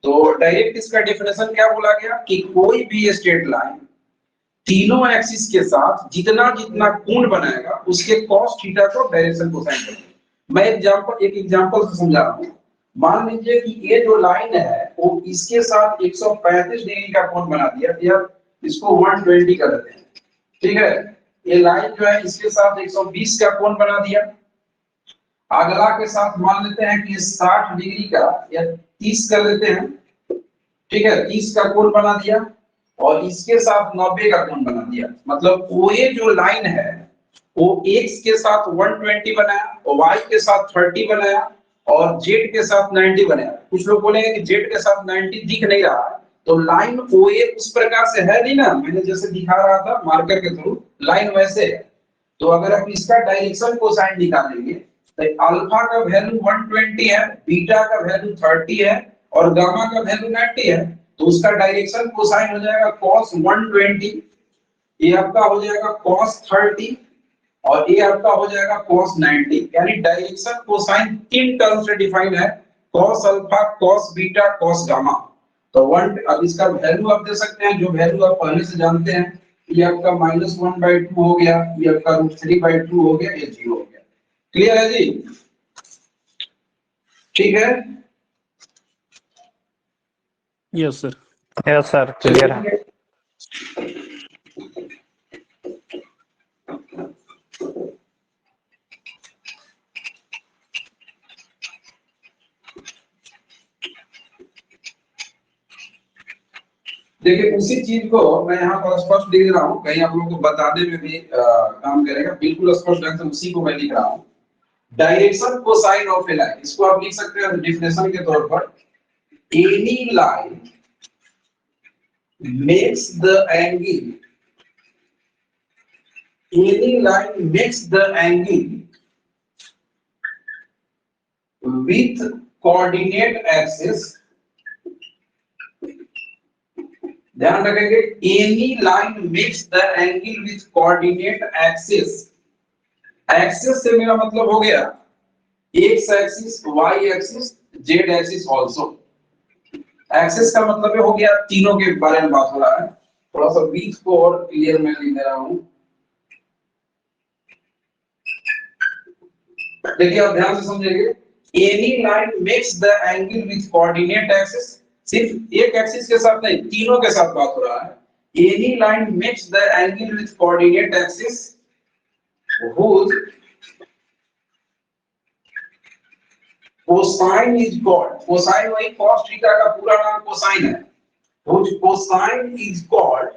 तो डायरेक्ट इसका डेफिनेशन क्या बोला गया कि कोई भी स्ट्रेट लाइन तीनों एक्सिस के साथ जितना जितना कोण बनाएगा उसके cos थीटा को डायरेक्शन कोसाइन करते हैं। मैं एक एग्जांपल से समझा रहा हूं। मान लीजिए कि ये जो लाइन है वो इसके साथ 135 डिग्री का कोण बना दिया, या इसको 120 कर देते हैं। ठीक है, ये लाइन जो है इसके साथ 120 का कोण बना दिया। अगला के साथ मान लेते हैं कि 60 डिग्री का या 30 कर देते हैं। ठीक है, 30 का कोण बना दिया और इसके साथ 90 का कोण बना दिया। मतलब OA जो लाइन है वो x के साथ 120 बनाया और y के साथ 30 बनाया और z के साथ 90 बनाया। कुछ लोग बोलेंगे कि z के साथ 90 दिख नहीं रहा है, तो लाइन OA उस प्रकार से है नहीं ना, मैंने जैसे दिखा रहा था मार्कर के थ्रू, लाइन वैसे है। तो अगर आप इसका डायरेक्शन कोसाइन निकालेंगे तो अल्फा का वैल्यू 120 है, बीटा का वैल्यू 30 है और गामा का वैल्यू 90 है। तो उसका डायरेक्शन कोसाइन हो जाएगा cos 120, ये आपका हो जाएगा cos 30 और ये आपका हो जाएगा cos 90। यानी डायरेक्शन कोसाइन 3 टर्म से डिफाइन है, cos alpha, cos beta, cos gamma. तो 1, अब इसका वैल्यू आप दे सकते हैं, जो वैल्यू आप पहले से जानते हैं। ये आपका -1/2 हो गया, ये आपका √3/2 हो गया, ये 0 हो गया। क्लियर है जी? ठीक है, yes sir. Yes sir, clear है। देखिए उसी चीज को मैं यहाँ पर स्पष्ट लिख रहा हूँ, कहीं आप लोगों को बताने में भी काम करेगा। बिल्कुल स्पष्ट ढंग से उसी को मैं लिख रहा हूँ। Direction cosine of a line, इसको आप लिख सकते हैं डेफिनेशन के तौर पर, any line makes the angle, any line makes the angle with coordinate axis. ध्यान रखेंगे, any line makes the angle with coordinate axis. Axis से मेरा मतलब हो गया x axis, y axis, z axis also. Axis का मतलब हो गया तीनों के बारे में बात हो रहा है। थोड़ा सा बीच को और क्लियर मैं लिख दे रहा हूं। देखिए आप ध्यान से समझिए, any line makes the angle with coordinate axis, सिर्फ एक एक्सिस के साथ नहीं, तीनों के साथ बात हो रहा है। Any line makes the angle with coordinate axis whose cosine is called, cosine वही cos थीटा का पूरा नाम cosine है, whose cosine is called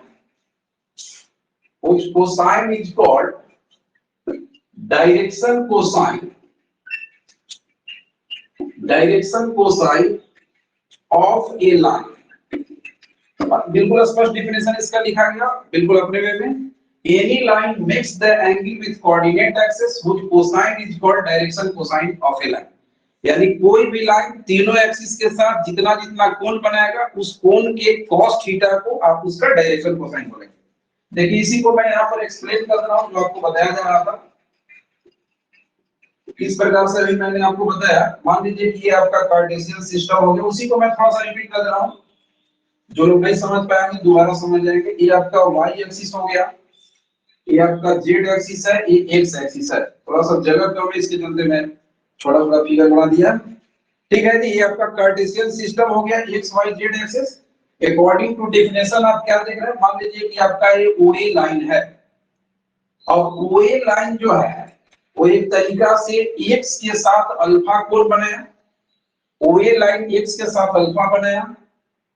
direction cosine of a line। बिल्कुल स्पष्ट डिफिनेशन इसका लिखा गया बिल्कुल अपने वे में। Any line makes the angle with coordinate axis whose cosine is called direction cosine of a line। यानी कोई भी लाइन तीनों एक्सिस के साथ जितना जितना कोण बनाएगा उस कोण के cos थीटा को आप उसका डायरेक्शन कोसाइन बोलेंगे। देखिए इसी को मैं यहाँ पर एक्सप्लेन कर रहा हूँ जो आपको बताया जा रहा था। इस प्रकार से अभी मैंने आपको बताया, मान लीजिए कि ये आपका कार्टेशियन सिस्टम हो गया, उसी को मैं थोड़ा सा रिपीट कर रहा हूँ, जो लोग नहीं समझ पाएंगे दोबारा समझ जाएंगे। ये आपका y एक्सिस हो गया, ये आपका z एक्सिस है, ये x एक्सिस है। थोड़ा सा जगह कम है इसके चलते मैं थोड़ा थोड़ा फिगर बना दिया, ठीक है जी। ये आपका कार्टेशियन सिस्टम हो गया x y z axis. According to definition आप क्या देख रहे हैं, मान लीजिए कि आपका ये OA लाइन है, और OA लाइन जो है वो एक तरीका से x के साथ अल्फा कोण बनाया, OA लाइन x के साथ अल्फा बनाया,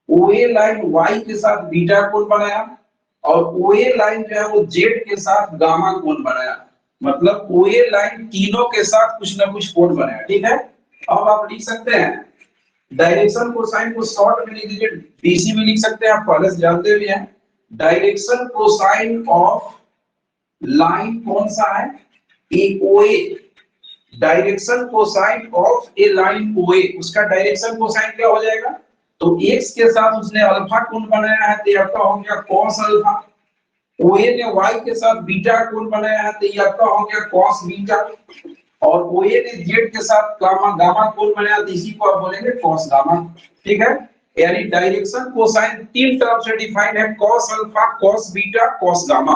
OA लाइन y के साथ बीटा कोण बनाया, और OA लाइन जो है वो z के साथ गामा कोण बनाया। मतलब OA लाइन तीनों के साथ कुछ ना कुछ कोण बनाया, ठीक है। अब आप लिख सकते हैं डायरेक्शन कोसाइन को शॉर्ट में लिख दीजिए, डीसी में लिख सकते हैं, आप पहले से जानते भी हैं। डायरेक्शन कोसाइन ऑफ लाइन कौन सा है, OA। Direction cosine of a line OA, उसका डायरेक्शन कोसाइन क्या हो जाएगा, तो x के साथ उसने अल्फा कोण बनाया है तो ये आपका हो गया cos अल्फा, OA ने y के साथ बीटा कोण बनाया है तो ये आपका हो गया cos बीटा, और OA ने z के साथ गामा कोण बनाया तो इसी को आप बोलेंगे cos गामा, ठीक है। यानी डायरेक्शन कोसाइन तीन तरफ से डिफाइन है, cos alpha, cos beta, cos gamma.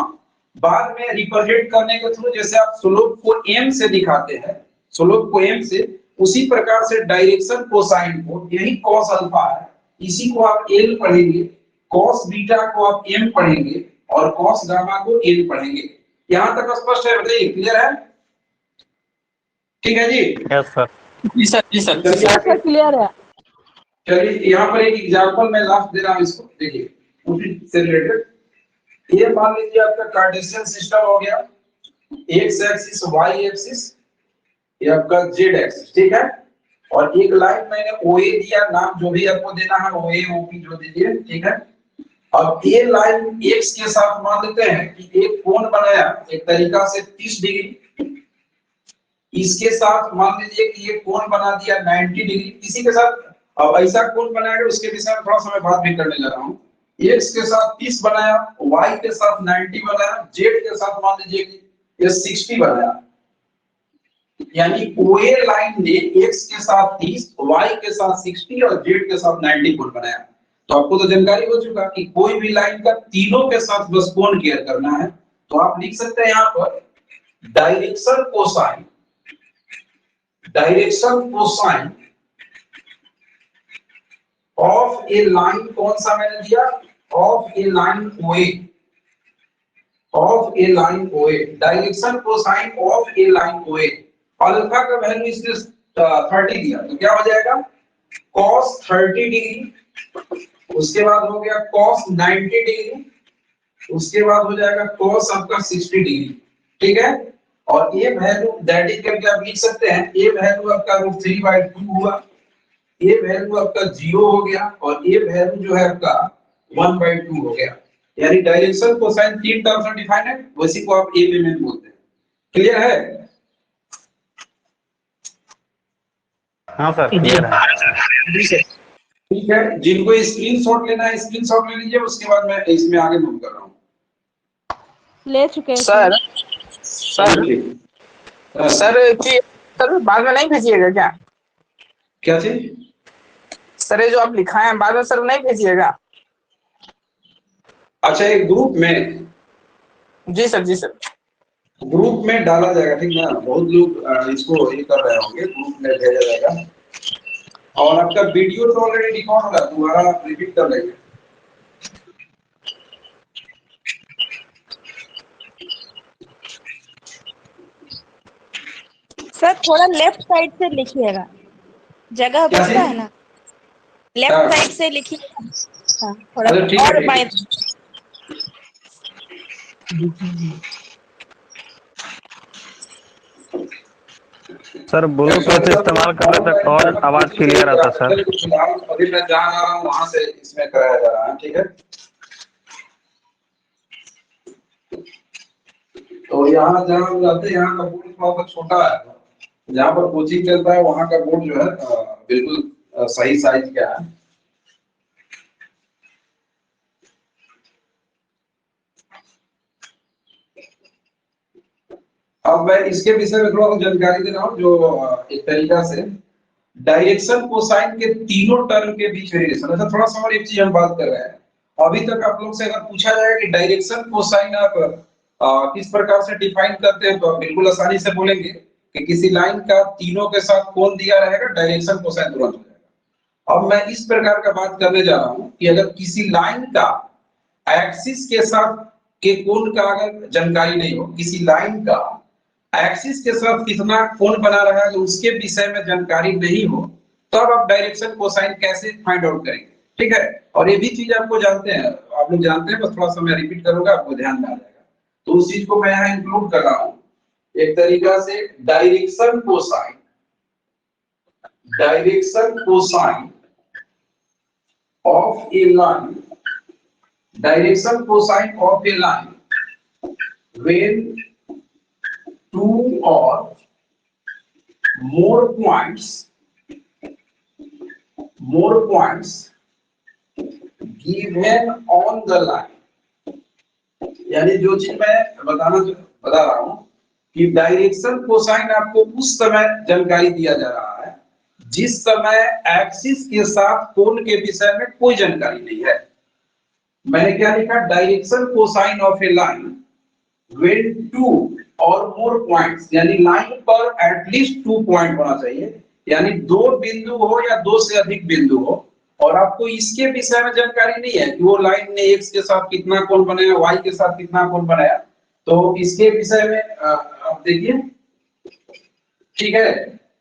बाद में रिप्रेजेंट करने के थ्रू जैसे आप स्लोप को m से दिखाते हैं, स्लोप को m से, उसी प्रकार से डायरेक्शन कोसाइन को, यही cos अल्फा है, इसी को आप l पढ़ेंगे, cos बीटा को आप m पढ़ेंगे, और cos गामा को n पढ़ेंगे। यहां तक स्पष्ट है, बताइए क्लियर है, ठीक है जी। Yes sir. जी सर, जी सर। सर क्लियर है। चलिए यहाँ पर एक एग्जांपल मैं लास्ट दे रहा हूँ, इसको देखिए उसी से रिलेटेड। ये मान लीजिए आपका कार्टेशियन सिस्टम हो गया, x एक्सिस, y एक्सिस, ये आपका z एक्सिस, ठीक है। और एक लाइन मैंने OA दिया, नाम जो भी आपको देना है OA OP जो दीजिए, ठीक है। अब ये लाइन x के साथ मान लेते हैं कि एक कोण बनाया एक तरीका से 30 डिग्री, इसके साथ मान लीजिए कि ये कोण बना दिया 90 डिग्री, इसी के साथ अब ऐसा कोण बनाएगा उसके विषय में थोड़ा सा मैं बात भी करने जा रहा हूँ। x के साथ 30 बनाया, y के साथ 90 बनाया, z के साथ मान लीजिए कि ये 60 बनाया, यानी OA लाइन ने x के साथ 30, y के साथ 60 और z के साथ 90 कोण बनाया। तो आपको तो जानकारी हो चुका कि कोई भी लाइन का तीनों के साथ बस कोण केयर करना है, तो आप लिख सकते हैं यहाँ पर direction cosine of a line, कौन सा मैंने दिया, of a line OA, direction cosine of a line OA। Alpha का वैल्यू इसने 30 दिया, तो क्या हो जाएगा cos 30 डिग्री, उसके बाद हो गया cos 90 डिग्री, उसके बाद हो जाएगा cos आपका 60 डिग्री, ठीक है। और ये वैल्यू दैट इज करके आप लिख सकते हैं, ये वैल्यू आपका √3/2 हुआ, ये वैल्यू आपका 0 हो गया, और ये वैल्यू जो है आपका 1/2 हो गया। यानी डायरेक्शन कोसाइन तीन टर्म से डिफाइन है, उसी को आप ए में बोलते हैं। क्लियर है? हाँ सर क्लियर है। ठीक है, जिनको स्क्रीनशॉट लेना है स्क्रीनशॉट ले लीजिए, उसके बाद मैं इसमें आगे मूव कर रहा हूँ। ले चुके हैं सर सर कि सर बाद में नहीं भेजिएगा क्या? क्या चीज? सर ये जो आप लिखा है बाद में सर नहीं भेजिएगा। अच्छा, एक ग्रुप में, जी सर, जी सर। ग्रुप में डाला जाएगा, ठीक ना। बहुत लोग इसको ये कर रहे होंगे, ग्रुप में भेजा जाएगा। और आपका वीडियो तो ऑलरेडी रिकॉर्ड हो रहा है, दोबारा रिपीट कर लेंगे। सर थोड़ा लेफ्ट साइड से लिखिएगा, जगह क्या बचता चीज? है ना, हाँ। लेफ्ट साइड से लिखिएगा। हाँ, थोड़ा अच्छा, ठीक है, और ठीक बाएं। है। सर ब्लूटूथ इस्तेमाल कर रहे थे, कॉल आवाज क्लियर आता सर। फिलहाल अभी मैं जहाँ आ रहा हूँ वहां से इसमें कराया जा रहा है, ठीक है। तो यहाँ जहाँ हम जाते हैं, यहाँ का बोर्ड थोड़ा सा छोटा है। जहाँ पर कोचिंग चलता है वहाँ का बोर्ड जो है बिल्कुल सही साइज का है। अब मैं इसके विषय में थोड़ा सा जानकारी दे रहा हूँ, जो एक तरीका से डायरेक्शन कोसाइन के तीनों टर्म के बीच में रिलेशन। अच्छा, थोड़ा सा और एक चीज हम बात कर रहे हैं। अभी तक आप लोग से अगर पूछा जाए कि डायरेक्शन कोसाइन आप किस प्रकार से डिफाइन करते हैं, तो आप बिल्कुल आसानी से बोलेंगे कि किसी लाइन का तीनों के साथ कोण दिया रहेगा, डायरेक्शन कोसाइन तुरंत हो जाएगा। अब मैं इस प्रकार का बात करने जा रहा हूँ कि अगर किसी लाइन का एक्सिस के साथ के कोण का अगर जानकारी नहीं हो, किसी लाइन का एक्सिस के साथ कितना कोण बना रहा है उसके विषय में जानकारी नहीं हो, तब आप डायरेक्शन कोसाइन कैसे फाइंड आउट करेंगे, ठीक है। और ये भी चीज आपको जानते हैं, आप लोग जानते हैं, बस थोड़ा सा मैं रिपीट करूंगा, आपको ध्यान में आ जाएगा। तो उस चीज को मैं यहाँ इंक्लूड कर रहा हूँ एक तरीका से, direction cosine of a line, direction cosine of a line when two or more points given on the line। यानी जो चीज मैं बता रहा हूं कि डायरेक्शन कोसाइन आपको उस समय जानकारी दिया जा रहा है जिस समय एक्सिस के साथ कोण के विषय में कोई जानकारी नहीं है। मैंने क्या लिखा, direction cosine of a line when two or more points, यानी लाइन पर एटलीस्ट 2 पॉइंट होना चाहिए, यानी 2 बिंदु हो या 2 से अधिक बिंदु हो, और आपको इसके विषय में जानकारी नहीं है कि वो लाइन ने x के साथ कितना कोण बनाया, y के साथ कितना कोण बनाया। तो इसके विषय में आप देखिए, ठीक है।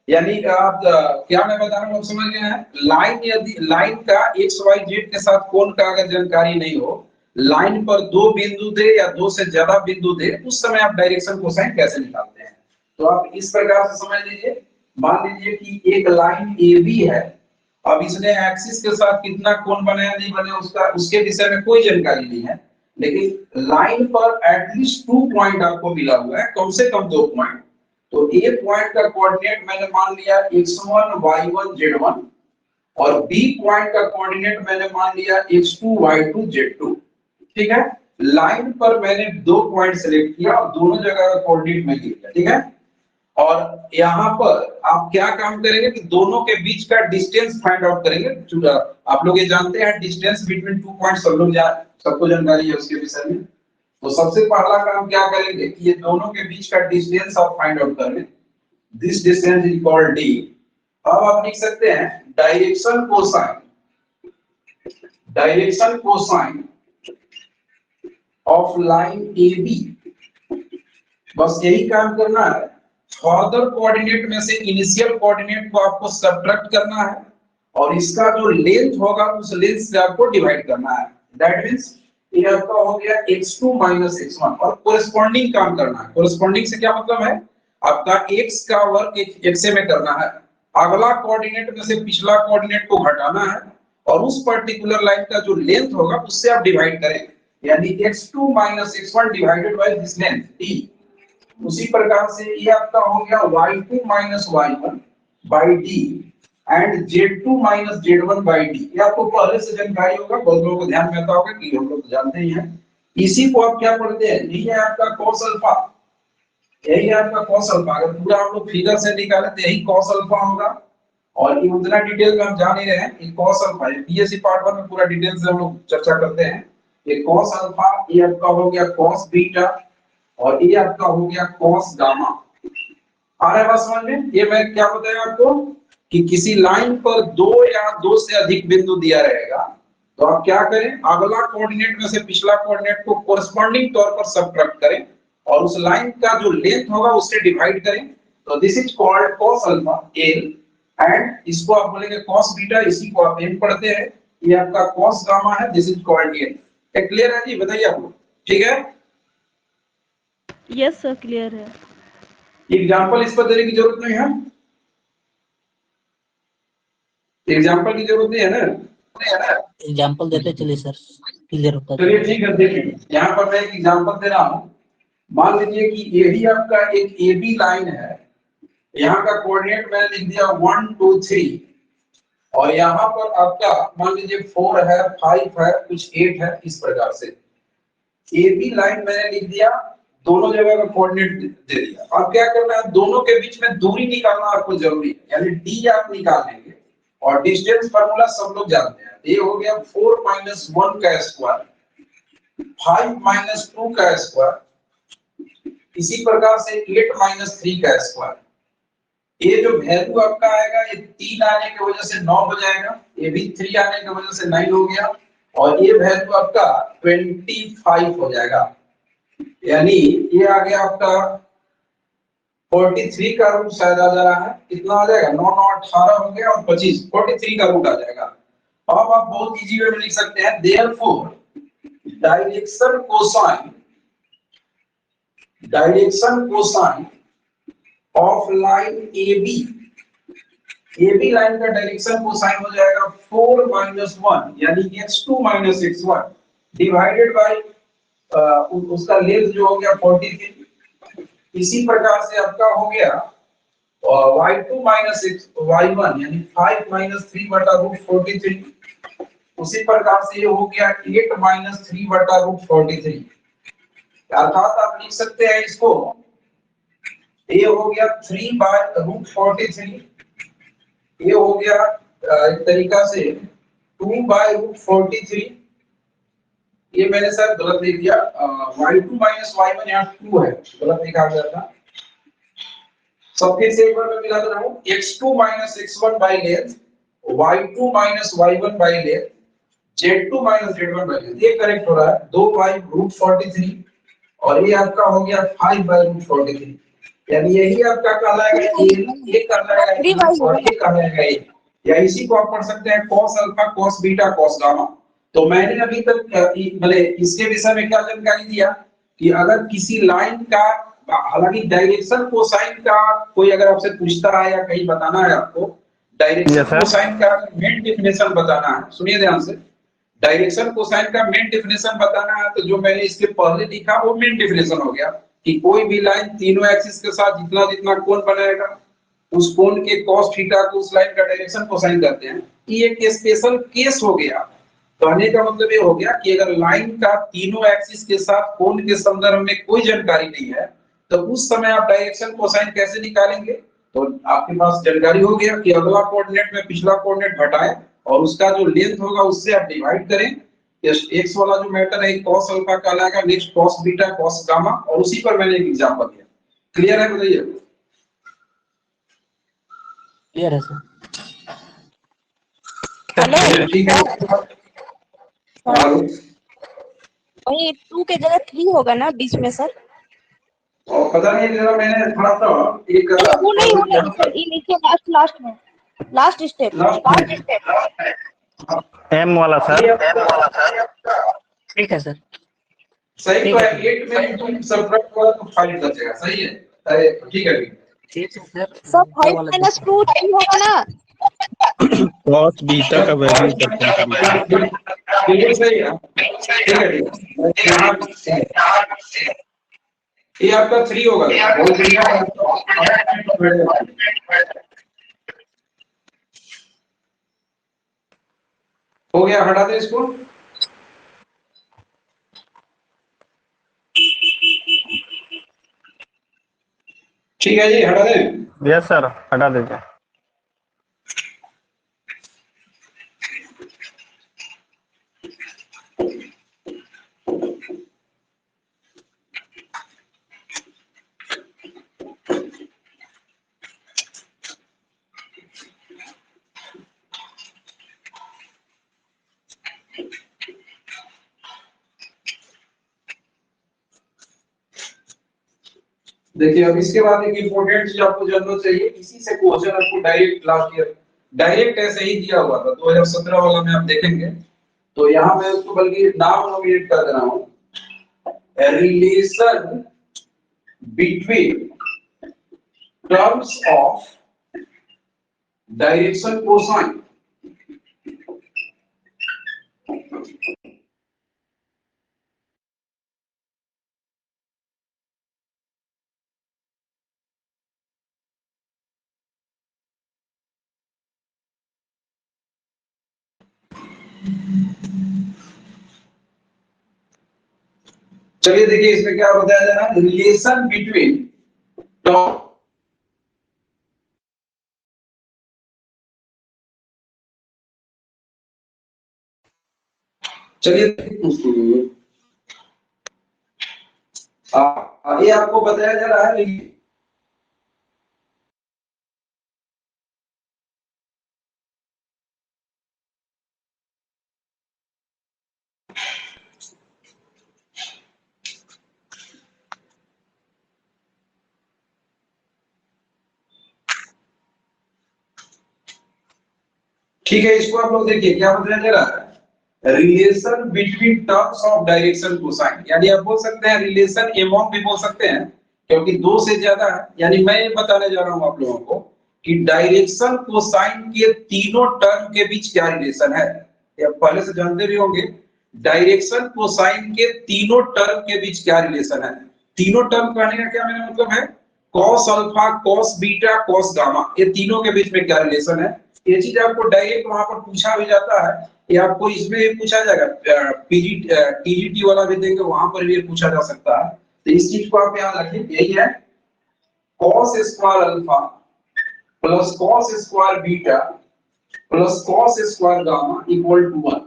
यानी आप क्या मैं बता रहा हूँ, आप समझ गए हैं। लाइन, यदि लाइन का x y z के साथ कोण का अगर जानकारी नहीं हो, लाइन पर 2 बिंदु दे या 2 से ज्यादा बिंदु दे, उस समय आप डायरेक्शन कोसाइन कैसे निकालते हैं। तो आप इस प्रकार से समझ लीजिए। मान लीजिए कि एक लाइन AB है, अब इसने एक्सिस के साथ कितना कोण बनाया नहीं बनाया उसका उसके विषय में कोई जानकारी नहीं है, लेकिन लाइन पर एटलीस्ट 2 पॉइंट आपको मिला हुआ है, कम से कम 2 पॉइंट। तो ए पॉइंट का कोऑर्डिनेट मैंने मान लिया x1 y1 z1, और बी पॉइंट का कोऑर्डिनेट मैंने मान लिया x2 y2 z2, ठीक है। लाइन पर मैंने 2 पॉइंट सेलेक्ट किया और दोनों जगह का कोऑर्डिनेट मैं लिया, ठीक है। और यहाँ पर आप क्या काम करेंगे कि दोनों के बीच का डिस्टेंस फाइंड आउट करेंगे। आप लोग ये जानते हैं डिस्टेंस बिटवीन 2 पॉइंट सबको जानकारी है उसके विषय में। तो सबसे पहला काम क्या करेंगे कि ये दोनों के बीच का डिस्टेंस आप फाइंड आउट करें। This distance is called D. अब आप लिख सकते हैं direction cosine of line AB। बस यही काम करना है। फर्दर कोऑर्डिनेट में से इनिशियल कोऑर्डिनेट को आपको सब्ट्रैक्ट करना है, और इसका जो लेंथ होगा उस लेंथ से आपको डिवाइड करना है। दैट मींस ये आपका हो गया x2 - x1, और कोरेस्पोंडिंग काम करना है। कोरेस्पोंडिंग से क्या मतलब है, आपका x का वर्ग x में करना है, अगला कोऑर्डिनेट में से पिछला कोऑर्डिनेट को घटाना है, और उस पर्टिकुलर लाइन का जो लेंथ होगा उससे आप डिवाइड करेंगे, यानी x2 - x1 divided by this length d। उसी प्रकार से ये आपका हो गया y2 - y1 by d and z2 - z1 by d। ये आपको पहले से जानकारी होगा, बहुत लोगों को ध्यान में आता होगा कि हम लोग तो जानते ही हैं। इसी को आप क्या पढ़ते हैं, यही है आपका cos अल्फा, यही है आपका cos अल्फा। अगर पूरा हम लोग फिगर से निकाले तो यही cos अल्फा होगा, और ये उतना डिटेल में हम जा नहीं रहे हैं। ये कॉस अल्फा है, बीएससी पार्ट 1 में पूरा डिटेल से हम लोग चर्चा करते हैं। ये कॉस अल्फा, ये आपका हो गया कॉस बीटा, और ये आपका हो गया कॉस गामा। आ रहा है बात समझ में? ये मैं क्या बताया आपको कि किसी लाइन पर दो या दो से अधिक बिंदु दिया रहेगा तो आप क्या करें, अगला कोऑर्डिनेट में से पिछला कोऑर्डिनेट को कोरस्पॉन्डिंग तौर पर सबट्रैक्ट करें और उस लाइन का जो लेंथ होगा उससे डिवाइड करें। तो this is called cos alpha L, and इसको आप बोलेंगे कॉस बीटा, इसी को आप एम पढ़ते हैं। ये आपका कॉस गामा है, this is called L. Clear है जी? बताइए आप लोग, ठीक है? यस सर, क्लियर है। एग्जांपल इस पर देने की जरूरत नहीं है, एग्जांपल की जरूरत नहीं है ना? एग्जाम्पल देते चलिए सर, क्लियर होता है। चलिए ठीक है, देखिए यहाँ पर मैं एक एग्जांपल दे रहा हूँ। मान लीजिए कि यही आपका एक ए बी लाइन है, यहाँ का कोऑर्डिनेट मैंने लिख दिया 1 2 3, और यहाँ पर आपका मान लीजिए 4 है, 5 है, कुछ 8 है, इस प्रकार से ए बी लाइन मैंने लिख दिया, दोनों जगह का कोऑर्डिनेट दे दिया। अब क्या करना है, दोनों के बीच में दूरी निकालना आपको जरूरी है, यानी डी आप निकाल लेंगे। और डिस्टेंस फार्मूला सब लोग जानते हैं, ये हो गया 4 - 1 का स्क्वायर, 5 - 2 का स्क्वायर, इसी प्रकार से 8 - 3 का स्क्वायर। ये जो वैल्यू आपका आएगा, ये 3 आने की वजह से 9 हो जाएगा, ये भी 3 आने की वजह से 9 हो गया, और ये वैल्यू आपका 25 हो जाएगा। यानी ये आ गया आपका 43 का रूट शायद आ जा रहा है, कितना आ जाएगा, 9 9 18 हो गया, और 25 43 का रूट आ जाएगा। अब आप बहुत इजी वे में लिख सकते हैं, therefore direction cosine of line AB, AB line का डायरेक्शन कोसाइन हो जाएगा 4 - 1 यानी x2 - x1 डिवाइडेड बाय उसका लेंथ जो हो गया 43। इसी प्रकार से आपका हो गया y2 - y1 यानी 5 - 3 बटा रूट 43। उसी प्रकार से ये हो गया 8 - 3 बटा रूट 43। अर्थात आप लिख सकते हैं इसको, ये हो गया 3 बाय रूट 43, ये हो गया एक तरीका से 2 बाय रूट 43। ये मैंने सर गलत लिख दिया, y2 - y1 यहाँ 2 है, गलत लिखा गया था। सब फिर से एक बार मैं मिला दे रहा हूँ, x2 - x1 by length, y2 - y1 by length, z2 - z1 by length, ये करेक्ट हो रहा है। 2 बाय रूट 43, और ये आपका हो गया 5 बाय रूट 43, यानी यही आपका कहलाएगा ये कहलाएगा और ये कहलाएगा ये, या इसी को आप पढ़ सकते हैं cos alpha cos beta cos gamma. तो मैंने अभी तक भले इसके विषय में क्या जानकारी दिया कि अगर किसी लाइन का, हालांकि डायरेक्शन कोसाइन का कोई अगर आपसे पूछता है या कहीं बताना है आपको, डायरेक्शन Yes, sir. कोसाइन का मेन डेफिनेशन बताना है, सुनिए ध्यान से। डायरेक्शन कोसाइन का मेन डेफिनेशन बताना है तो जो मैंने इसके पहले लिखा वो मेन डेफिनेशन हो गया कि कोई भी लाइन तीनों एक्सिस के साथ जितना जितना कोण बनाएगा उस कोण के cos थीटा को उस लाइन का डायरेक्शन कोसाइन कहते हैं। ये एक स्पेशल केस हो गया। कहने का मतलब ये हो गया कि अगर लाइन का तीनों एक्सिस के साथ कोण के संदर्भ में कोई जानकारी नहीं है तो उस समय आप डायरेक्शन कोसाइन कैसे निकालेंगे, तो आपके पास जानकारी हो गया कि अगला कोऑर्डिनेट में पिछला कोऑर्डिनेट घटाएं और उसका जो लेंथ होगा उससे आप डिवाइड करें। x वाला जो मैटर है cos अल्फा कहलाएगा, next cos beta cos gamma, और उसी पर मैंने एक एग्जांपल दिया। क्लियर है? बताइए। क्लियर है सर। हेलो ठीक है। हेलो, वही 2 के जगह 3 होगा ना बीच में सर? और पता नहीं जरा मैंने थोड़ा सा एक वो नहीं सर, ये नीचे लास्ट में लास्ट स्टेप। M वाला सर। ठीक है सर। सही तो है, 8 में तुम सबट्रैक्ट करो तो 5 बचेगा, सही है? अरे ठीक है, ठीक है सर। सब 5 - 2 3 होगा ना? cos बीटा का वैल्यू करते हैं। बिल्कुल सही है, ठीक है ठीक है। यहाँ ये आपका 3 होगा, बहुत बढ़िया। हो गया, हटा दे इसको। ठीक है जी, हटा दे। यस सर, हटा दीजिए। देखिए अब इसके बाद एक इम्पोर्टेंट चीज आपको जानना चाहिए, इसी से क्वेश्चन आपको डायरेक्ट लास्ट ईयर डायरेक्ट ऐसे ही दिया हुआ था 2017 वाला में, आप देखेंगे तो यहाँ मैं उसको बल्कि नाम नोमिनेट कर दे रहा हूँ, relation between terms of direction cosine. चलिए देखिए इसमें क्या बताया जा रहा है, रिलेशन बिटवीन टर्म चलिए ये आपको बताया जा रहा है ठीक है। इसको आप लोग देखिए क्या बताया जा रहा है, relation between terms of direction cosine, यानी आप बोल सकते हैं रिलेशन एमॉन्ग भी बोल सकते हैं क्योंकि दो से ज्यादा है। यानी मैं ये बताने जा रहा हूं आप लोगों को कि डायरेक्शन कोसाइन के तीनों टर्म के बीच क्या रिलेशन है, ये पहले से जानते भी होंगे। डायरेक्शन कोसाइन के तीनों टर्म के बीच क्या रिलेशन है, तीनों टर्म कहने का क्या मेरा मतलब है, cos alpha cos beta cos gamma, ये तीनों के बीच में क्या रिलेशन है। ये चीज आपको डायरेक्ट वहां पर पूछा भी जाता है, ये आपको इसमें भी पूछा जाएगा, टीजीटी वाला भी देंगे वहां पर भी पूछा जा सकता है। तो इस चीज को आप याद रखिए, यही है cos square alpha plus cos square beta plus cos square gamma equal to 1।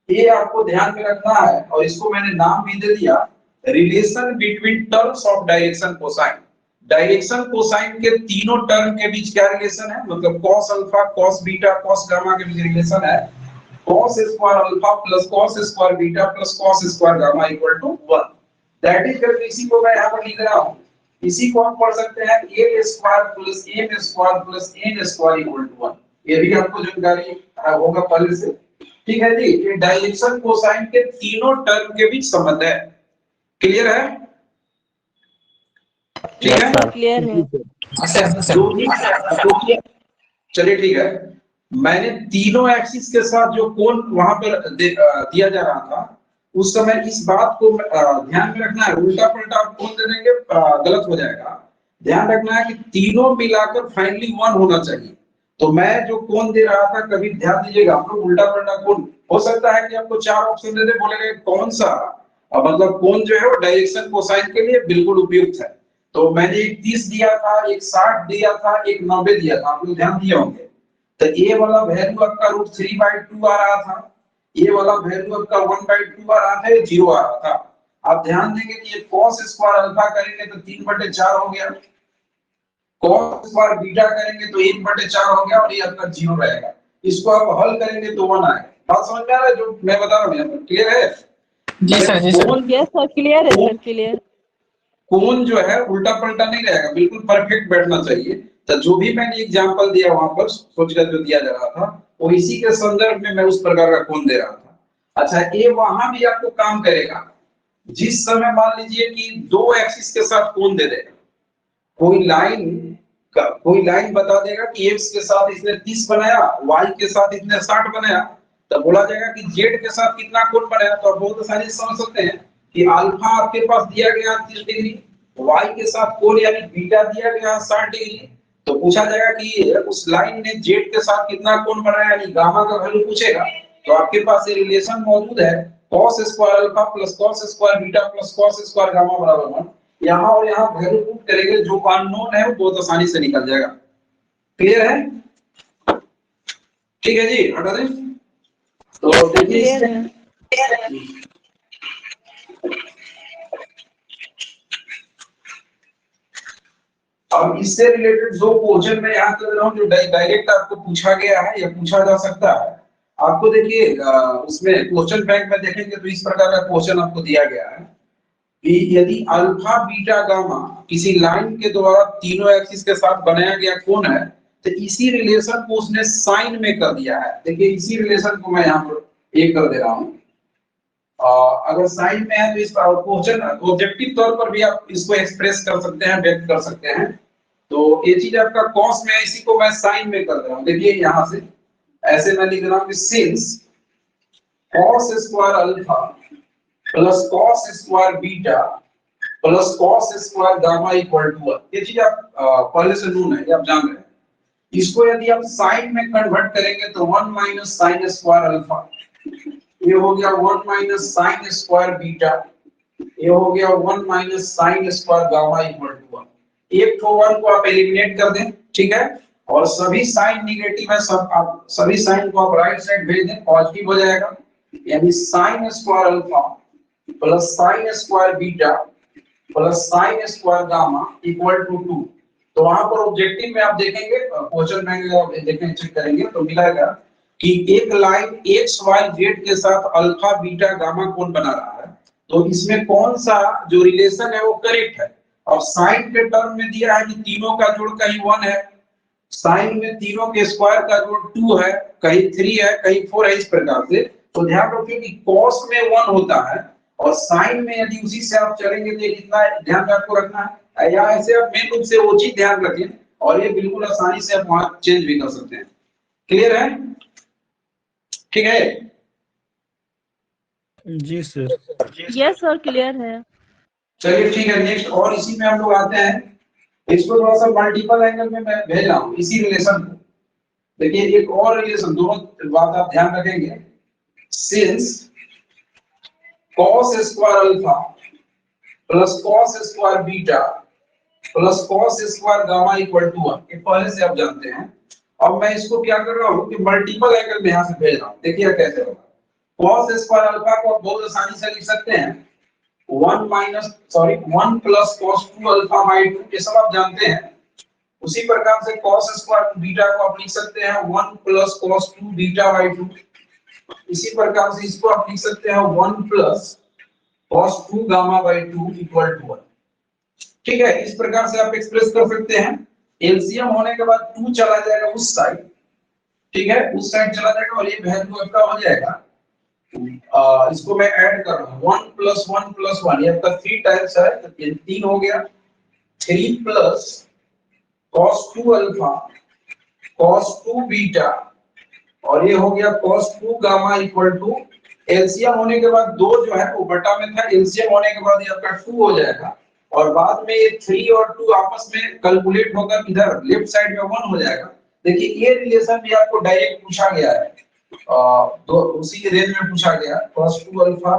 ये आपको ध्यान में रखना है और इसको मैंने नाम भी दे दिया relation between terms of direction cosine. Direction cosine के तीनों टर्म के बीच क्या रिलेशन है, मतलब cos alpha cos beta cos gamma के बीच रिलेशन है cos square alpha plus cos square beta plus cos square gamma equal to 1। That is करके इसी को मैं यहां पर लिख रहा हूं, इसी को हम पढ़ सकते हैं a square plus m square plus n square equal to 1। ये भी आपको जानकारी होगा पहले से, ठीक है जी। ये डायरेक्शन कोसाइन के तीनों टर्म के बीच संबंध है, क्लियर है, ठीक है, क्लियर है। चलिए ठीक है। मैंने तीनों एक्सिस के साथ जो कोण वहां पर दिया जा रहा था, उस समय इस बात को ध्यान में रखना है, उल्टा पलटा आप कोण दे देंगे गलत हो जाएगा। ध्यान रखना है कि तीनों मिलाकर फाइनली 1 होना चाहिए। तो मैं जो कोण दे रहा था, कभी ध्यान दीजिएगा आप लोग, उल्टा पलटा कोण हो सकता है कि आपको 4 ऑप्शन दे दे, बोलेंगे कौन सा मतलब कोण जो है वो डायरेक्शन कोसाइन के लिए बिल्कुल उपयुक्त है। तो मैंने एक 30 दिया था, एक 60 दिया था, एक 90 दिया था, आप लोग ध्यान दिए होंगे। तो ये वाला वैल्यू आपका √3/2 आ रहा था, ये वाला वैल्यू आपका 1/2 आ रहा था, ये 0 आ रहा था। आप ध्यान देंगे कि ये cos स्क्वायर अल्फा करेंगे तो 3/4 हो गया, cos स्क्वायर बीटा करेंगे तो 1/4 हो गया और ये आपका 0 रहेगा। इसको आप हल करेंगे तो 1 आएगा। बात समझ में आ रहा है जो मैं बता रहा हूं यहाँ पर, क्लियर है? जी सर, जी सर। यस सर, क्लियर है सर, क्लियर। कोण जो है उल्टा पलटा नहीं रहेगा, बिल्कुल परफेक्ट बैठना चाहिए। तो जो भी मैंने एग्जांपल दिया वहां पर सोचकर जो दिया जा रहा था, वो इसी के संदर्भ में मैं उस प्रकार का कोण दे रहा था। अच्छा, ये वहां भी आपको काम करेगा जिस समय मान लीजिए कि दो एक्सिस के साथ कोण दे दे, कोई लाइन बता देगा कि x के साथ इसने 30 बनाया, y के साथ इसने 60 बनाया, तो बोला जाएगा कि z के साथ कितना कोण बनाया। तो आप बहुत आसानी से समझ सकते हैं कि अल्फा आपके पास दिया गया 30 डिग्री, y के साथ कोण यानी बीटा दिया गया 60 डिग्री। तो पूछा जाएगा कि उस लाइन ने z के साथ कितना कोण बनाया, यानी गामा का वैल्यू पूछेगा। तो आपके पास ये रिलेशन मौजूद है cos square alpha plus cos square beta plus cos square gamma बराबर 1। यहाँ और यहाँ वैल्यू पुट करेंगे, जो अननोन है वो बहुत आसानी से निकल जाएगा। क्लियर है? ठीक है जी, हटा दें। तो देखिए अब इससे रिलेटेड जो क्वेश्चन मैं यहाँ कर रहा हूँ, जो डायरेक्ट आपको पूछा गया है या पूछा जा सकता है, आपको देखिए उसमें क्वेश्चन बैंक में देखेंगे तो इस प्रकार का क्वेश्चन आपको दिया गया है। कि यदि अल्फा बीटा गामा किसी लाइन के द्वारा तीनों एक्सिस के साथ बनाया गया कोण है, तो इसी रिलेशन को उसने साइन में कर दिया है। देखिए इसी रिलेशन को मैं यहाँ पर एक कर दे रहा हूँ। अगर साइन में है तो इस क्वेश्चन ऑब्जेक्टिव तौर पर भी आप इसको एक्सप्रेस कर सकते हैं, व्यक्त कर सकते हैं। तो ये चीज आपका कॉस में है, इसी को मैं साइन में कर रहा हूँ। देखिए यहाँ से ऐसे मैं लिख रहा हूँ कि since cos square alpha plus cos square beta plus cos square gamma equal to 1। ये चीज आप पहले से नोन है, ये आप जान रहे हैं। इसको यदि आप साइन में कन्वर्ट करेंगे तो 1 माइनस साइन स्क्वायर अल्फा, ये हो गया 1 माइनस साइन स्क्वायर बीटा, ये हो गया 1 minus sine square gamma equal to 1। एक तो 1 को आप एलिमिनेट कर दें, ठीक है, और सभी साइन नेगेटिव है, सब आप सभी साइन को आप राइट साइड भेज दें, पॉजिटिव हो जाएगा। यानी sine square alpha plus sine square beta plus sine square gamma equal to 2। तो वहां पर ऑब्जेक्टिव में आप देखेंगे, क्वेश्चन में देखेंगे, चेक करेंगे तो मिलेगा कि एक लाइन एक्स वाई जेड के साथ अल्फा बीटा गामा कोण बना रहा है। तो इसमें कौन सा जो रिलेशन है वो करेक्ट है। और साइन के टर्म में दिया है कि तीनों का जोड़ कहीं 1 है, साइन में तीनों के स्क्वायर का जोड़ 2 है, कहीं 3 है, कहीं 4 है, इस प्रकार से। तो ध्यान रखिए कि कॉस में 1 होता है और साइन में यदि उसी से आप चलेंगे तो कितना ध्यान आपको रखना है, या ऐसे आप मेन रूप से वो चीज ध्यान रखें और ये बिल्कुल आसानी से आप वहां चेंज भी कर सकते हैं। क्लियर है? ठीक है जी सर। यस सर, क्लियर है। चलिए ठीक है, नेक्स्ट। और इसी में हम लोग आते हैं, इसको थोड़ा सा मल्टीपल एंगल में मैं भेज रहा हूँ इसी रिलेशन को। देखिए एक और रिलेशन, दोनों बात आप ध्यान रखेंगे। Since cos square alpha plus cos square beta plus cos square gamma equal to 1, ये पहले से आप जानते हैं। अब मैं इसको क्या कर रहा हूँ कि मल्टीपल एंगल में यहाँ से भेज रहा हूँ। देखिए कैसे होगा। cos स्क्वायर अल्फा को आप बहुत आसानी से लिख सकते हैं 1 प्लस cos 2 अल्फा बाई 2, ये सब आप जानते हैं। उसी प्रकार से cos स्क्वायर बीटा को आप लिख सकते हैं 1 प्लस cos 2 बीटा बाई 2। इसी प्रकार से इसको आप लिख सकते हैं 1 plus cos 2 gamma by 2 equal to 1। ठीक है, इस प्रकार से आप एक्सप्रेस कर सकते हैं। एलसीएम होने के बाद 2 चला जाएगा उस साइड, ठीक है, उस साइड चला जाएगा और ये वैल्यू आपका हो जाएगा। इसको मैं ऐड कर रहा हूँ 1 प्लस 1 प्लस 1, ये आपका 3 टाइम्स है तो ये 3 हो गया। 3 plus cos 2 alpha cos 2 beta और ये हो गया cos 2 gamma equal to, LCM होने के बाद 2 जो है वो बटा में था, एलसीएम होने के बाद ये आपका 2 हो जाएगा और बाद में ये 3 और 2 आपस में कैलकुलेट होकर इधर लेफ्ट साइड में 1 हो जाएगा। देखिए ये रिलेशन भी आपको डायरेक्ट पूछा गया है, तो उसी रेंज में पूछा गया cos 2 अल्फा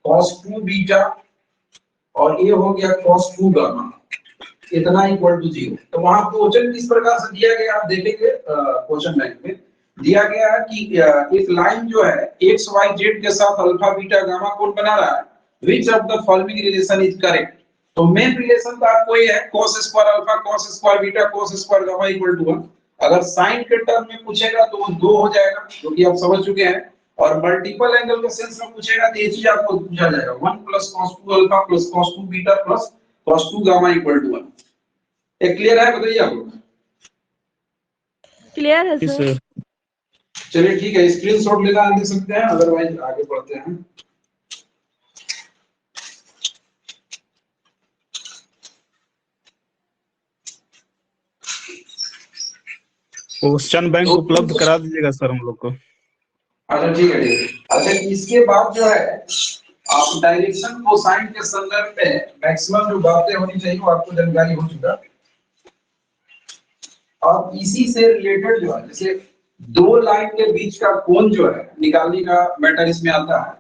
cos 2 बीटा और ये हो गया cos 2 गामा, इतना इक्वल टू 0। तो वहां क्वेश्चन किस प्रकार से दिया गया आप देखेंगे, क्वेश्चन बैंक में दिया गया है कि एक लाइन जो है एक्स वाई जेड के साथ अल्फा बीटा गामा कोण बना रहा है, which of the following relation is correct. तो मेन रिलेशन तो आपको ये है cos square alpha cos square beta cos square gamma equal to 1। अगर साइन के टर्म में पूछेगा तो वो 2 हो जाएगा, जो कि आप समझ चुके हैं। और मल्टीपल एंगल के सेंस में पूछेगा तो ये चीज आपको पूछा जाएगा 1 plus cos 2 alpha plus cos 2 beta plus cos 2 gamma equal to 1। ये क्लियर है? बताइए आप लोग। क्लियर है जी सर। सर। चलिए ठीक है, स्क्रीनशॉट लेना दे सकते हैं, अदरवाइज आगे बढ़ते हैं। क्वेश्चन बैंक उपलब्ध करा दीजिएगा सर हम लोग को। अच्छा ठीक है, ठीक है। अच्छा इसके बाद जो है आप डायरेक्शन कोसाइन के संदर्भ में मैक्सिमम जो बातें होनी चाहिए वो आपको जानकारी हो चुका। और इसी से रिलेटेड जो है, जैसे 2 लाइन के बीच का कोण जो है निकालने का मैटर इसमें आता है।